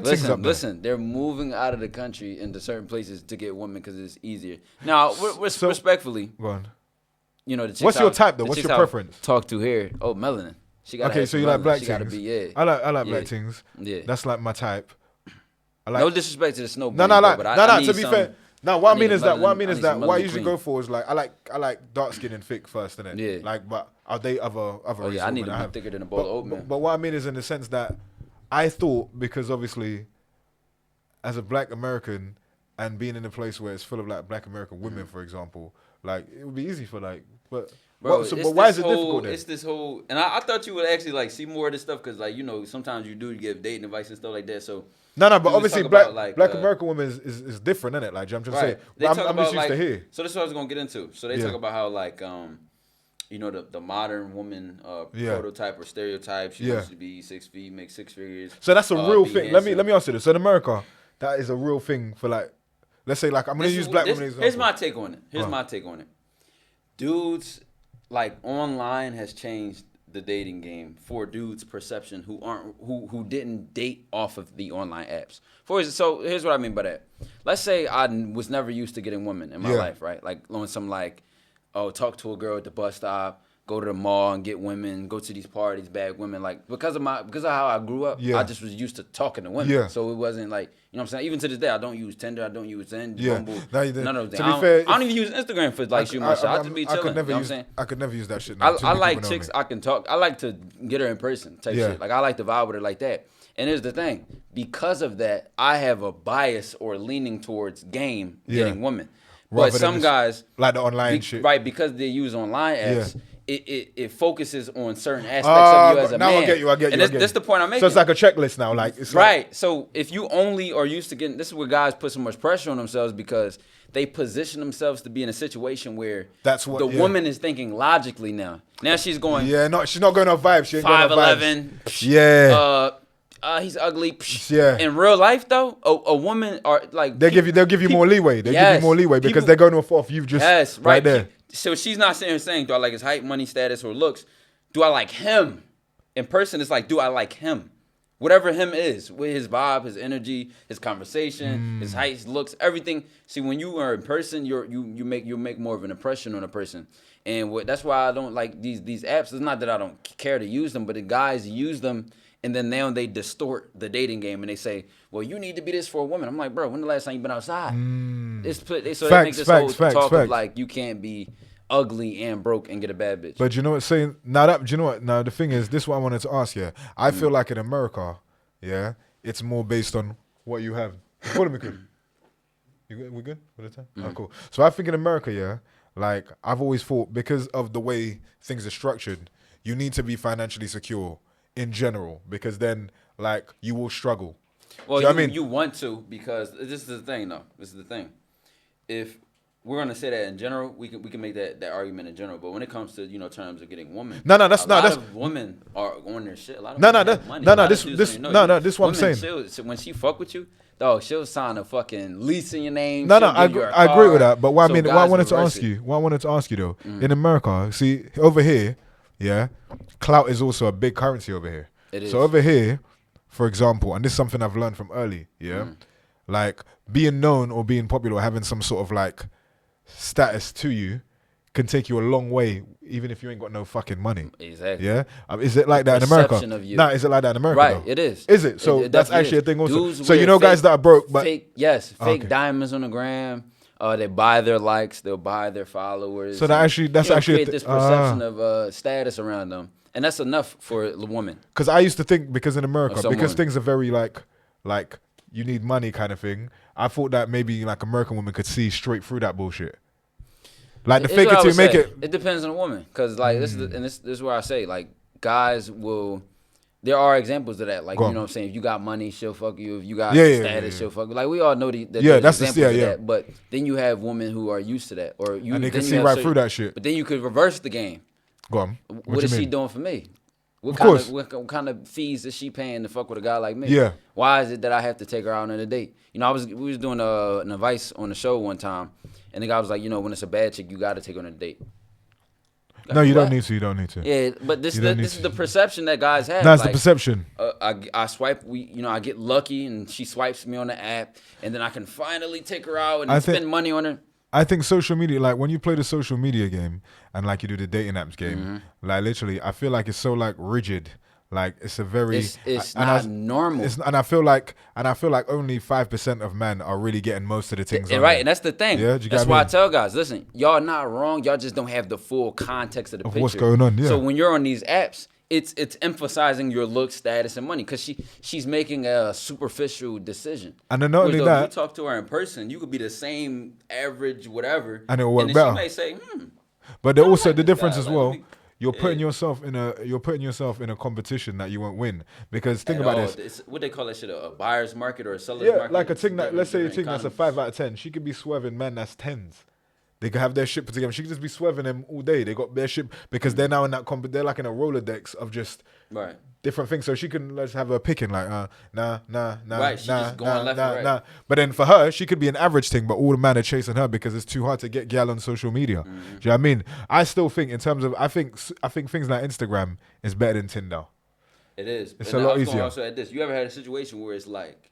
things up there. Listen, they're moving out of the country into certain places to get women because it's easier. Now, respectfully, go on. You know, what's your type though? What's your preference? Talk to here. Oh, melanin. She got okay, so you like black things. Gotta be, yeah. I like black things. Yeah. That's like my type. No disrespect to the snow. No. To be fair. No, what I mean is that what I usually go for is like I like dark skin and thick first, innit? Yeah. Like, but I'll date other. Oh yeah, I need to be thicker than a bowl of oatmeal. But what I mean is in the sense that I thought, because obviously, as a black American and being in a place where it's full of like black American women, for example, like it would be easy for like, but. Bro, but why is it difficult then? It's this whole, and I thought you would actually like see more of this stuff because like sometimes you do give dating advice and stuff like that. So no, but obviously black American women is different, isn't it? Like I'm just saying, I'm just used to hear. So this is what I was gonna get into. So they talk about how like the modern woman prototype or stereotype. She wants to be 6 feet, make 6 figures. So that's a real thing. Handsome. Let me answer this. So in America, that is a real thing for like, let's say like I'm gonna use black women. Here's my take on it. Dudes. Like online has changed the dating game for dudes' perception who didn't date off of the online apps. So here's what I mean by that. Let's say I was never used to getting women in my life, right? Like on some like, talk to a girl at the bus stop, go to the mall and get women, go to these parties, bag women. Like because of how I grew up, I just was used to talking to women. Yeah. So it wasn't like, you know what I'm saying? Even to this day, I don't use Tinder, I don't use Bumble, none of those things. I don't even use Instagram for like shooting my shit. I just be chilling. You know what I'm saying? I could never use that shit. I like chicks I can talk. I like to get her in person type shit. Like I like to vibe with her like that. And here's the thing. Because of that, I have a bias or leaning towards game getting women. But some guys like the online shit. Right, because they use online apps. It focuses on certain aspects of you as a man. Now I get you. And that's the point I'm making. So it's like a checklist now. Like it's right. So if you only are used to getting, this is where guys put so much pressure on themselves because they position themselves to be in a situation where that's what the woman is thinking logically now. Now she's going. Yeah, she's not going off vibes. She ain't 5'11". Yeah. He's ugly. Yeah. In real life though, a woman are like they'll give you more leeway. They give you more leeway because they're going off you just right there. So she's not sitting here saying, do I like his height, money, status, or looks? Do I like him? In person, it's like, do I like him? Whatever him is, with his vibe, his energy, his conversation, his height, his looks, everything. See, when you are in person, you make more of an impression on a person. And that's why I don't like these apps. It's not that I don't care to use them, but the guys use them. And then now they distort the dating game and they say, well, you need to be this for a woman. I'm like, bro, when the last time you been outside? So they make this whole talk of like, you can't be ugly and broke and get a bad bitch. But you know what, saying, do you know what? Now, the thing is, this is what I wanted to ask you. I feel like in America, it's more based on what you have. Hold on, we good for the time? Oh, cool. So I think in America, like, I've always thought because of the way things are structured, you need to be financially secure in general, because then like you will struggle. Well, you know what I mean? You want to, because this is the thing though. This is the thing. If we're gonna say that in general, we can make that argument in general. But when it comes to terms of getting women, a lot of women are on their shit. A lot of women have money. This is what I'm saying. When she fuck with you, dog, she'll sign a fucking lease in your name. I agree with that. But what I wanted to ask you though, in America, see over here. Yeah, clout is also a big currency over here. It is. So over here, for example, and this is something I've learned from early, like being known or being popular or having some sort of like status to you can take you a long way, even if you ain't got no fucking money. Exactly. Yeah. Is it like that in America? Nah, is it like that in America? Right. Though? It is. Is it? So that's actually a thing also. Dudes so guys that are broke, but fake diamonds on the gram. They buy their likes, they'll buy their followers. So that's actually create this perception of status around them, and that's enough for the woman. Because I used to think, because in America, because things are very like you need money kind of thing. I thought that maybe like American women could see straight through that bullshit. Like the fake it till you make it. It depends on the woman, because like this is where I say like guys will. There are examples of that, like you know what I'm saying. If you got money, she'll fuck you. If you got status, she'll fuck you. Like we all know that. That's examples of that. But then you have women who are used to that, or and they can see right through that shit. But then you could reverse the game. Go on. What is she doing for me? What kind of fees is she paying to fuck with a guy like me? Yeah. Why is it that I have to take her out on a date? We was doing an advice on the show one time, and the guy was like, when it's a bad chick, you got to take her on a date. No, you don't need to. You don't need to. Yeah, but this is the perception that guys have. That's the perception. I swipe. I get lucky, and she swipes me on the app, and then I can finally take her out and spend money on her. I think social media, like when you play the social media game and like you do the dating apps game, like literally, I feel like it's so like rigid. Like it's a very it's not normal. And I feel like only 5% of men are really getting most of the things. Right, and that's the thing. Yeah, that's why I tell guys, listen, y'all not wrong. Y'all just don't have the full context of the picture. What's going on. Yeah. So when you're on these apps, it's emphasizing your look, status, and money, because she's making a superficial decision. And then not only that, if you talk to her in person, you could be the same average whatever, and it will work better. She may say, But also the difference as well. You're putting yourself in a competition that you won't win, because think about this. What they call that shit, a buyer's market or a seller's market? Yeah, like a thing that, let's say a thing that's a 5 out of 10. She could be swerving men that's 10s. They could have their shit put together. She could just be swerving them all day. They got their shit because they're now in that they're like in a Rolodex of just different things. So she can let's have her picking like nah. Right, she just going left and right. But then for her, she could be an average thing, but all the men are chasing her because it's too hard to get gal on social media. Do you know what I mean? I still think in terms of I think things like Instagram is better than Tinder. It is. It's a lot easier. Also at this, you ever had a situation where it's like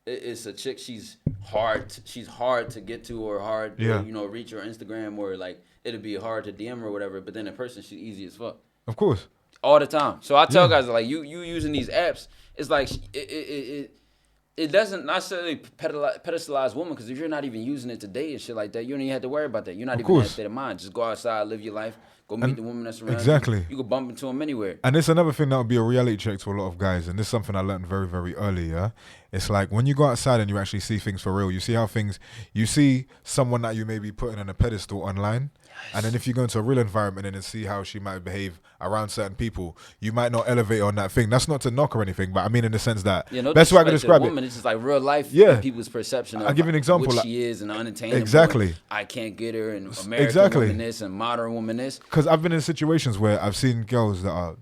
it's a chick, she's hard to get to, or hard to reach her Instagram, or like it'd be hard to DM her or whatever. But then in person, she's easy as fuck. Of course. All the time. So I tell guys like you using these apps, it's like it doesn't necessarily pedestalize women because if you're not even using it to date and shit like that, you don't even have to worry about that. You're not even in that state of mind. Just go outside, live your life, go meet the woman that's around you. You can bump into them anywhere. And it's another thing that would be a reality check to a lot of guys, and this is something I learned very, very early, yeah? It's like when you go outside and you actually see things for real, you see someone that you may be putting on a pedestal online, and then if you go into a real environment and then see how she might behave around certain people, you might not elevate on that thing. That's not to knock or anything, but I mean in the sense that best way I can describe it. It's just like real life. People's perception of I'll give you an example, what like, she is and unattainable. Exactly. I can't get her, and American woman this and modern woman this. Because I've been in situations where I've seen girls that are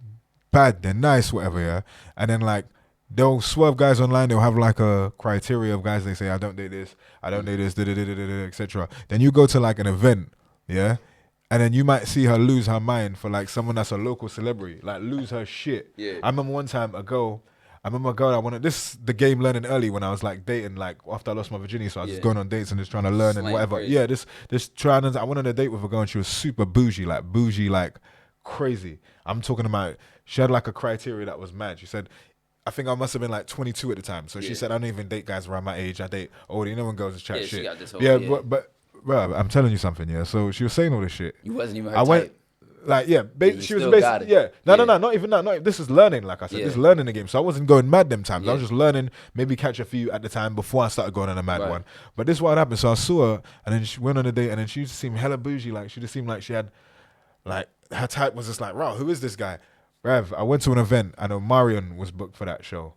bad, they're nice, whatever, yeah, and then like they'll swerve guys online. They'll have like a criteria of guys. They say I don't date this, I don't date this, etc. Then you go to like an event, yeah. And then you might see her lose her mind for like someone that's a local celebrity, like lose her shit. Yeah. I remember one time a girl I wanted the game learning early when I was like dating, like after I lost my virginity, so I was just going on dates and just trying to learn and whatever. Crazy. Yeah, I went on a date with a girl and she was super bougie like crazy. I'm talking about she had like a criteria that was mad. She said, I think I must have been like 22 at the time. So she said, I don't even date guys around my age. I date older. You know when girls just chat shit. She got this whole, but bro, I'm telling you something, yeah. So she was saying all this shit. You wasn't even her type. Like, yeah, she was basically, No, not even that. No, this is learning, like I said. This is learning the game. So I wasn't going mad them times. I was just learning, maybe catch a few at the time before I started going on a mad one. But this is what happened. So I saw her, and then she went on a date, and then she just seemed hella bougie. Like, she just seemed like she had, like, her type was just like, wow, who is this guy? Bruv, I went to an event, and Omarion was booked for that show.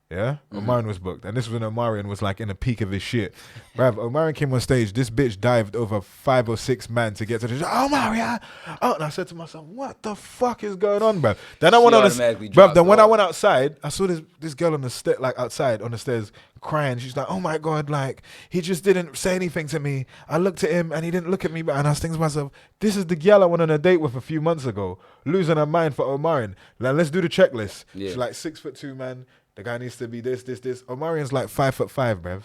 Yeah, Omarion was booked, and this was when Omarion was like in the peak of his shit. Bruv, Omarion came on stage. This bitch dived over 5 or 6 men to get to the show. Omarion, and I said to myself, "What the fuck is going on, bruv?" Then I went on, bruv. Then when I went outside, I saw this girl on the like outside on the stairs crying. She's like, "Oh my god, like he just didn't say anything to me. I looked at him and he didn't look at me." And I was thinking to myself, "This is the girl I went on a date with a few months ago, losing her mind for Omarion." Now let's do the checklist. Yeah. She's like 6'2", man. The guy needs to be this. Omarion's like 5'5", bruv.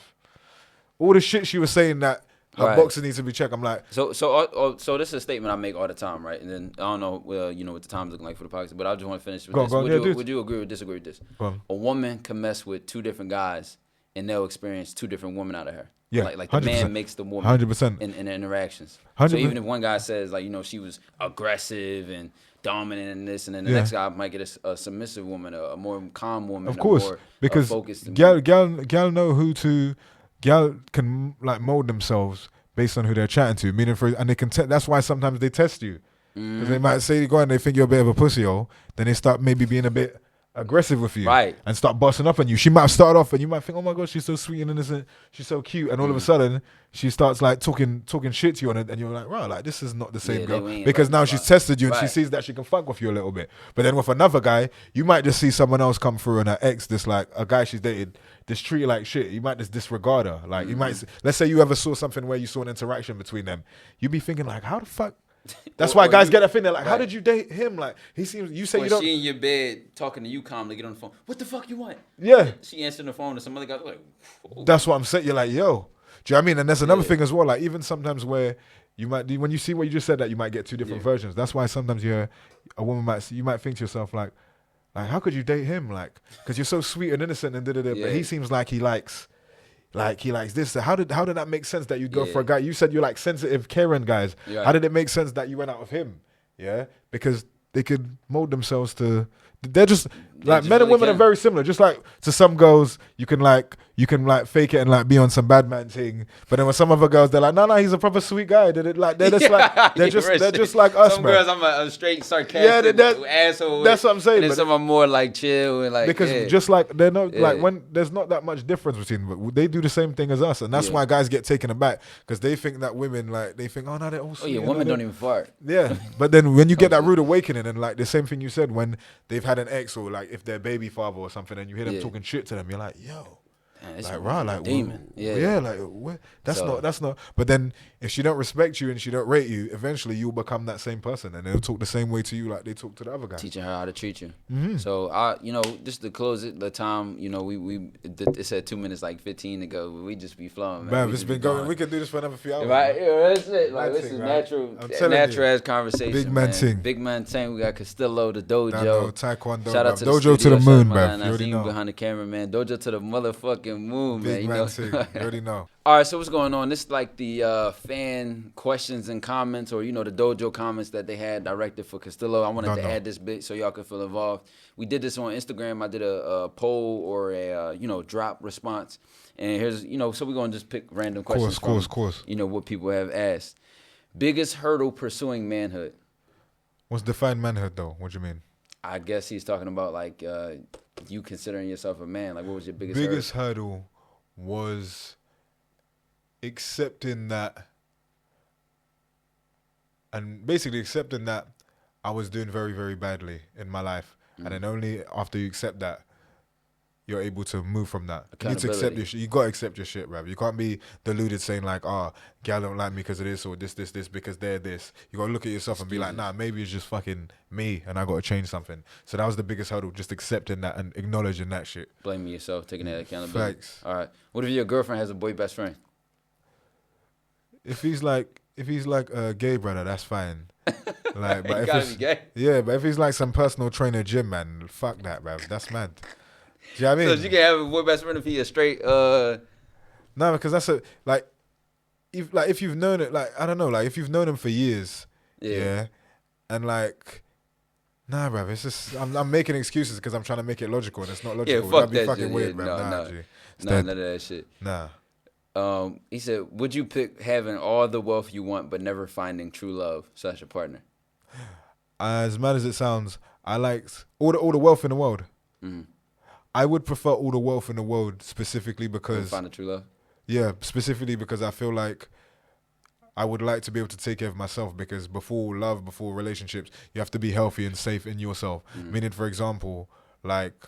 All the shit she was saying that her boxer needs to be checked. I'm like, so this is a statement I make all the time, right? And then I don't know, what the time's looking like for the podcast, but I just want to finish with this. Would you agree or disagree with this? A woman can mess with 2 different guys, and they'll experience 2 different women out of her. Yeah, like the 100%. Man makes the woman 100% in the interactions. 100%. So even if one guy says like she was aggressive and dominant in this, and then the next guy might get a submissive woman, a more calm woman, of course, more, because gal know who to, gal can like mold themselves based on who they're chatting to. Meaning and they can that's why sometimes they test you because they might say go and they think you're a bit of a pussy-hole, then they start maybe being a bit aggressive with you, and start busting up on you. She might have started off and you might think, oh my god, she's so sweet and innocent, she's so cute, and all of a sudden she starts like talking shit to you on it, and you're like, right, like this is not the same girl, because now she's tested you and she sees that she can fuck with you a little bit. But then with another guy, you might just see someone else come through and her ex, this like a guy she's dated, just treat her like shit. You might just disregard her. Like you might, let's say you ever saw something where you saw an interaction between them, you'd be thinking like, how the fuck. That's why guys get that thing. They're like, how did you date him? Like, he seems. You say you don't. She in your bed talking to you calmly, get on the phone. What the fuck you want? Yeah. She answering the phone to some other guy. Like, whoa. That's what I'm saying. You're like, yo. Do you know what I mean? And there's another thing as well. Like, even sometimes where you might, when you see what you just said, that you might get 2 different versions. That's why sometimes a woman you might think to yourself like, how could you date him? Like, because you're so sweet and innocent and but he seems like he likes. Like he likes this. So how did that make sense that you'd go for a guy? You said you're like sensitive, caring guys. Yeah. How did it make sense that you went out with him? Yeah, because they could mold themselves to. They're just like men and women are very similar. Just like to some girls, you can fake it and like be on some bad man thing. But then with some other girls, they're like, no, he's a proper sweet guy. They're just like us. Some girls, I'm a straight sarcastic asshole. That's what I'm saying. And then some are more like chill and like because just like they're not like when there's not that much difference between them. They do the same thing as us, and that's why guys get taken aback because they think that women oh no, they're all sweet. Women don't even fart. Yeah, but then when you get that rude awakening and like the same thing you said when they've had an ex or like if they're baby father or something and you hear them talking shit to them, you're like, yo. Like, right, like, demon. Like, what? That's not. But then, if she don't respect you and she don't rate you, eventually you'll become that same person, and they'll talk the same way to you like they talk to the other guy. Teaching her how to treat you. Mm-hmm. So just to close it, the time, it said 2 minutes like 15 to go. We just be flowing, man. It's been going. We could do this for another few hours. Right, that's it. Like, this is natural ass conversation. Big man ting. Big man ting. We got Castillo, the DOJO. TyKwonDoe. Shout out to DOJO to the moon, bruv. You already know. Behind the camera, man. DOJO to the motherfucking moon, Big man. You already know. All right, so what's going on? This is like the fan questions and comments, or the DOJO comments that they had directed for Castillo. I wanted to add this bit so y'all could feel involved. We did this on Instagram. I did a poll or a drop response, and here's so we're gonna just pick random questions. Of course. What people have asked. Biggest hurdle pursuing manhood. What's defined manhood though? What do you mean? I guess he's talking about like you considering yourself a man. Like, what was your biggest hurdle? Was accepting that, and basically accepting that I was doing very, very badly in my life, and then only after you accept that, you're able to move from that. You need to accept your shit. You gotta accept your shit, bruv. You can't be deluded saying like, gal don't like me because of this or this because they're this. You gotta look at yourself and be like, nah, maybe it's just fucking me and I gotta change something. So that was the biggest hurdle, just accepting that and acknowledging that shit. Blaming yourself, taking that accountability. Facts. All right. What if your girlfriend has a boy best friend? If he's like a gay brother, that's fine. Like, but if gotta be gay. Yeah, but if he's like some personal trainer gym man, fuck that, bruv. That's mad. Do you know what I mean? So you can have a boy best friend if he a straight No, because that's if you've known it, like, I don't know, like if you've known him for years, and like, nah, bruv, it's just I'm making excuses because I'm trying to make it logical and it's not logical. Yeah, fuck That'd be that fucking shit. weird, Yeah, bruv. none of that shit. Nah. He said, would you pick having all the wealth you want but never finding true love / a partner? As mad as it sounds, I liked all the wealth in the world. Mm-hmm. I would prefer all the wealth in the world specifically because find a true love. Yeah, specifically because I feel like I would like to be able to take care of myself, because before relationships, you have to be healthy and safe in yourself. Mm-hmm. Meaning, for example, like,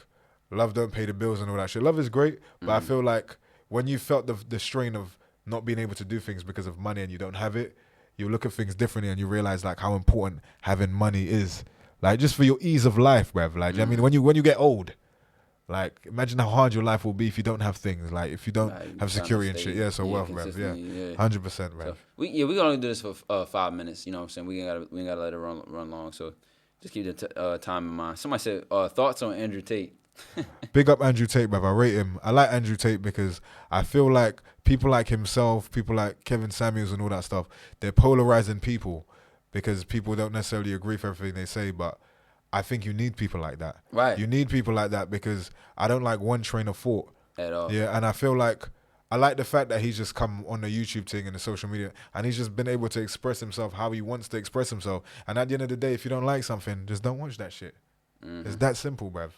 love don't pay the bills and all that shit. Love is great, but I feel like when you felt the strain of not being able to do things because of money and you don't have it, you look at things differently and you realize like how important having money is. Like, just for your ease of life, bruv. Like, I mean, when you get old, like, imagine how hard your life will be if you don't have things. Like, if you don't have security and shit. Yeah, so wealth, bruv. Yeah, 100%, bruv. So we can only do this for 5 minutes. You know what I'm saying? We ain't gotta let it run long. So just keep the time in mind. Somebody said thoughts on Andrew Tate. Big up Andrew Tate, bruv. I rate him. I like Andrew Tate because I feel like people like himself, people like Kevin Samuels and all that stuff, they're polarizing people because people don't necessarily agree with everything they say, but I think you need people like that. Right. You need people like that because I don't like one train of thought. At all. Yeah, and I feel like I like the fact that he's just come on the YouTube thing and the social media and he's just been able to express himself how he wants to express himself. And at the end of the day, if you don't like something, just don't watch that shit. It's that simple, bruv.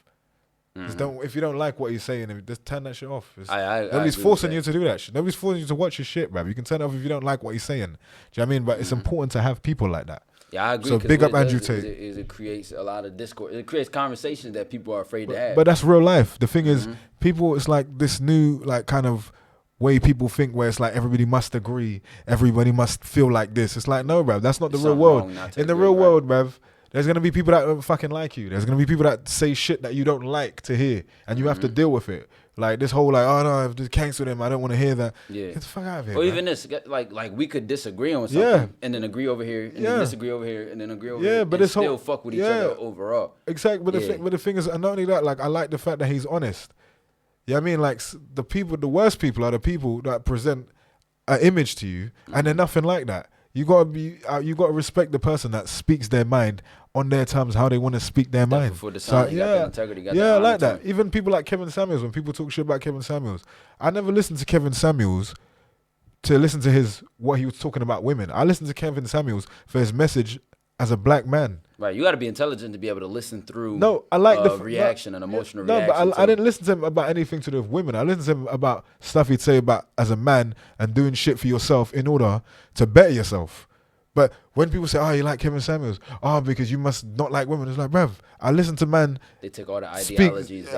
Just don't. If you don't like what he's saying, just turn that shit off. Nobody's forcing you to do that shit. Nobody's forcing you to watch his shit, bruv. You can turn it off if you don't like what he's saying. Do you know what I mean? But it's important to have people like that. Yeah, I agree. So big up Andrew Tate. It creates a lot of discord. It creates conversations that people are afraid to have. But that's real life. The thing is, people, it's like this new, like, kind of way people think where it's like everybody must agree. Everybody must feel like this. It's like, no, bruv. That's not the real world. In the real world, bruv, there's going to be people that don't fucking like you. There's going to be people that say shit that you don't like to hear. And you have to deal with it. Like, this whole, like, oh, no, I've just canceled him. I don't want to hear that. Yeah. Get the fuck out of here, or even this, like we could disagree on something and then agree over here and then disagree over here and then agree over here. But and still fuck with each other overall. Exactly. But the thing is, and not only that, like, I like the fact that he's honest. Yeah, I mean, like, the worst people are the people that present an image to you and they're nothing like that. You gotta respect the person that speaks their mind on their terms, how they want to speak their mind. For the sound, got the integrity, got the like that. Even people like Kevin Samuels, when people talk shit about Kevin Samuels, I never listened to Kevin Samuels to listen to what he was talking about women. I listened to Kevin Samuels for his message as a black man. Right, you got to be intelligent to be able to listen through. No, I like the reaction and emotional reaction. No, but I didn't listen to him about anything to do with women. I listened to him about stuff he'd say about as a man and doing shit for yourself in order to better yourself. But when people say, "Oh, you like Kevin Samuels," because you must not like women, it's like, bruv, I listen to man. They take all the Speak, ideologies.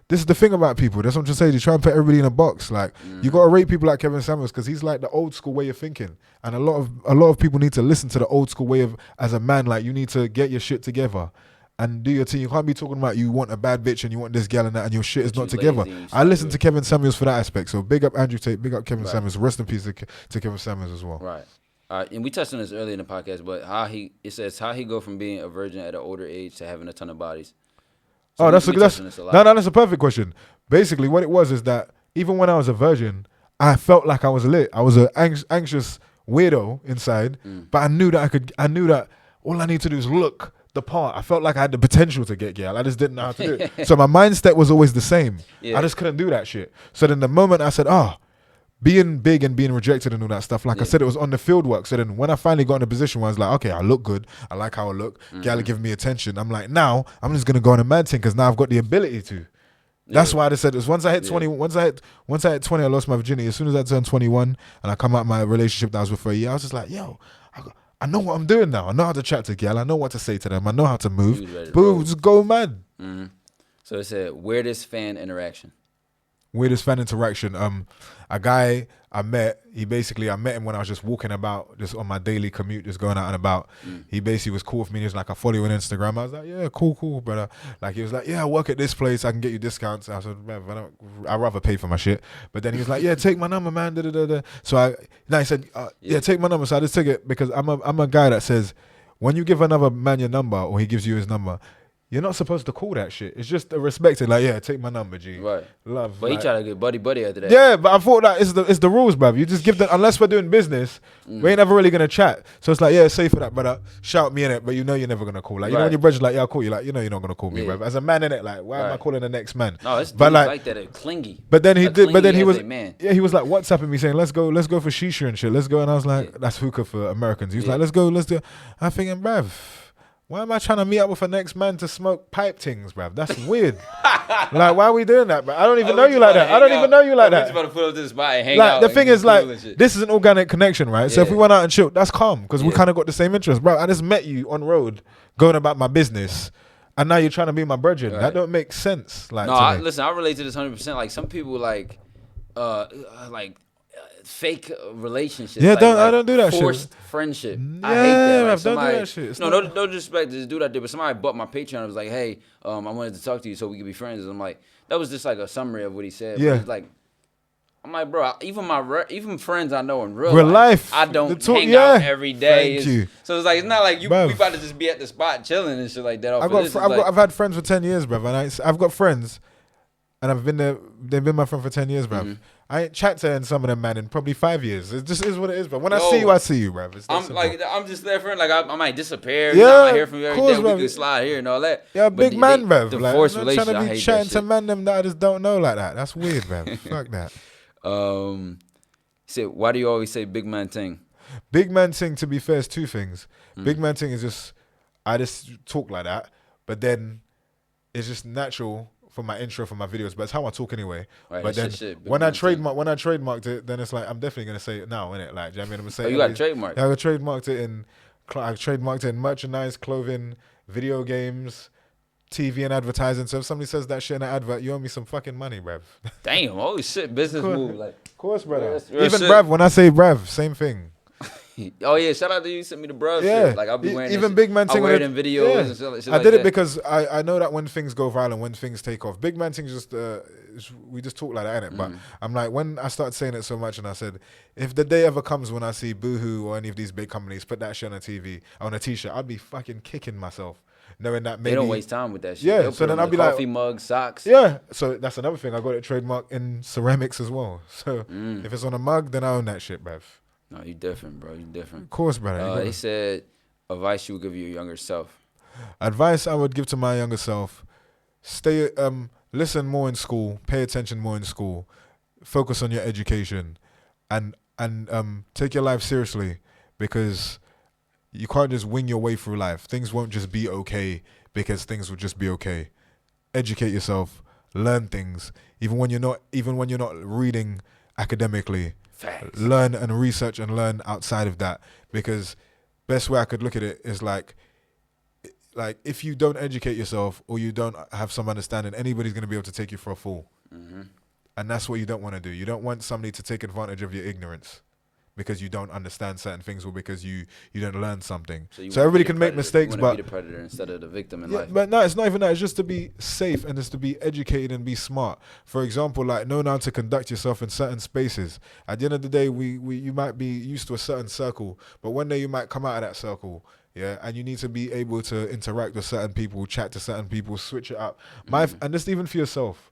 this is the thing about people. That's what I'm trying to say. They try and put everybody in a box. Like you gotta rate people like Kevin Samuels because he's like the old school way of thinking, and a lot of people need to listen to the old school way of as a man. Like you need to get your shit together and do your thing. You can't be talking about you want a bad bitch and you want this gal and that, and your shit is not together. I listen to Kevin Samuels for that aspect. So big up Andrew Tate, big up Kevin Samuels. Rest in peace to Kevin Samuels as well. Right. And we touched on this earlier in the podcast, but it says how he go from being a virgin at an older age to having a ton of bodies. So that's a perfect question. Basically, what it was is that even when I was a virgin, I felt like I was lit. I was an anxious weirdo inside, but I knew that all I need to do is look the part. I felt like I had the potential to get girl. I just didn't know how to do it. So my mindset was always the same. Yeah. I just couldn't do that shit. So then the moment I said, being big and being rejected and all that stuff, like I said, it was on the field work. So then when I finally got in a position where I was like, okay, I look good, I like how I look, gal giving me attention, I'm like, now I'm just gonna go on a mad thing because now I've got the ability to. That's why I just said this. Once I hit 20, once I hit 20, I lost my virginity. As soon as I turned 21 and I come out my relationship that I was with for a year, I was just like, yo, I know what I'm doing now. I know how to chat to gal. I know what to say to them. I know how to move. Boom, just go mad. So it said weirdest fan interaction. Weirdest fan interaction. A guy I met, I met him when I was just walking about, just on my daily commute, just going out and about. He basically was cool with me. He was like, I follow you on Instagram. I was like, yeah, cool, brother. Like, he was like, yeah, I work at this place. I can get you discounts. I said, man, I'd rather pay for my shit. But then he was like, yeah, take my number, man. So he said, yeah, take my number. So I just took it because I'm a guy that says, when you give another man your number or he gives you his number, you're not supposed to call that shit. It's just a respected, like, yeah, take my number, G. Right. Love. But he tried to get buddy after that. Yeah, but I thought that it's the rules, bruv. You just give them, unless we're doing business, we ain't never really gonna chat. So it's like, yeah, say for that, brother. Shout me in it, but you know you're never gonna call. Like, you know when your brother's like, yeah, I'll call you. Like, you know you're not gonna call me, bruv. As a man in it, like, why am I calling the next man? No, it's like that, clingy. But then he was WhatsApping me saying, let's go for shisha and shit. Let's go. And I was like, that's hookah for Americans. He was like, let's do. I'm thinking, bruv, why am I trying to meet up with a next man to smoke pipe things, bruv? That's weird. Like, why are we doing that, bro? I don't even know you like that. I don't even know you like that. We're about to put up to the spot and hang like, out. The thing is, like, this is an organic connection, right? So if we went out and chilled, that's calm because we kind of got the same interest, bro. I just met you on road going about my business, and now you're trying to be my brethren. Right. That don't make sense. Like, listen, I relate to this 100%. Like, some people like fake relationships. Yeah, I don't do that forced shit. Friendship. Yeah, I hate that. Like, don't do that shit. No disrespect to this dude out there, but somebody bought my Patreon and was like, hey, I wanted to talk to you so we could be friends. And I'm like, that was just like a summary of what he said. Yeah. But like, I'm like, bro, even friends I know in real life, I don't hang out every day. Thank you. So it's like, it's not like we about to just be at the spot chilling and shit like that. I've had friends for 10 years, bruv, and I've got friends, and I've been there. They've been my friend for 10 years, bruv. I ain't chat to some of them, man, in probably 5 years. It just is what it is, bro. When I see you, bruv. I'm just there, friend. Like, I might disappear. Yeah, I hear from you every day. We can slide here and all that. Yeah, big man, bruv. The like, forced I'm not relationship, trying to be chatting to man them that I just don't know like that. That's weird, bruv. Fuck that. He said, why do you always say big man thing? Big man thing, to be fair, is two things. Big man thing is just, I just talk like that, but then it's just natural for my intro for my videos, but it's how I talk anyway. Right, but then when I trademarked it, then it's like I'm definitely gonna say it now, innit? Like, do you know what I mean? I'm gonna say you got trademarked. Yeah, I trademarked it in merchandise, clothing, video games, TV and advertising. So if somebody says that shit in an advert, you owe me some fucking money, bruv. Damn, holy shit, business move. Like, of course, brother. Even bruv, when I say bruv, same thing. Oh yeah, shout out to you. Sent me the bruv. Yeah, shit. Like, I'll be wearing even big man. I wear it in videos and shit I did it because I know that when things go viral and when things take off, big man things just we just talk like that, innit? But I'm like, when I started saying it so much, and I said, if the day ever comes when I see Boohoo or any of these big companies put that shit on a TV, on a t-shirt, I'd be fucking kicking myself, knowing that maybe they don't waste time with that shit. Yeah, so then I'll be like, coffee mug, socks. Yeah, so that's another thing. I got it trademarked in ceramics as well. So if it's on a mug, then I own that shit, bruv. No, you different, bro. You different. Of course, brother. He said, advice you would give your younger self. Advice I would give to my younger self: listen more in school, pay attention more in school, focus on your education, and take your life seriously, because you can't just wing your way through life. Things won't just be okay because things will just be okay. Educate yourself, learn things, even when you're not reading academically. Facts. learn and research and learn outside of that, because best way I could look at it is like if you don't educate yourself or you don't have some understanding, anybody's going to be able to take you for a fool. Mm-hmm. And that's what you don't want to do. You don't want somebody to take advantage of your ignorance because you don't understand certain things or because you don't learn something. So everybody can make mistakes, but be the predator instead of the victim in yeah, life. but no, it's not even that. It's just to be safe and it's to be educated and be smart. For example, like know how to conduct yourself in certain spaces. At the end of the day, you might be used to a certain circle, but one day you might come out of that circle. Yeah, and you need to be able to interact with certain people, chat to certain people, switch it up. And just even for yourself.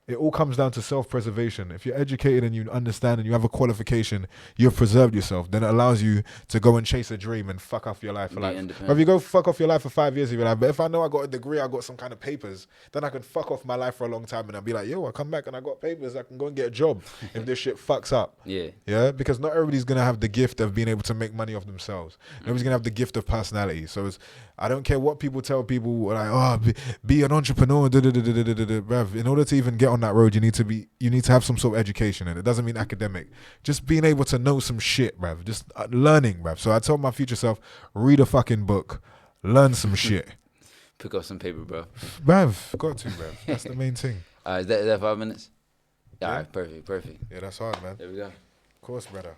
It all comes down to self-preservation. If you're educated and you understand and you have a qualification, you've preserved yourself. Then it allows you to go and chase a dream and fuck off your life for life. But if you go fuck off your life for 5 years of your life, but if I know I got a degree, I got some kind of papers, then I can fuck off my life for a long time and I'll be like, yo, I come back and I got papers. I can go and get a job if this shit fucks up. Yeah, because not everybody's gonna have the gift of being able to make money off themselves. Nobody's gonna have the gift of personality. So I don't care what people tell people, like, oh, be an entrepreneur. Bruv, in order to even get on that road, you need to have some sort of education, and it doesn't mean academic. Just being able to know some shit, bruv. Just learning, bruv. So I told my future self, read a fucking book, learn some shit. Pick up some paper, bro. Bruv, got to, bruv. That's the main thing. Is that 5 minutes? Yeah. All right, perfect. Yeah, that's hard, man. There we go. Of course, brother.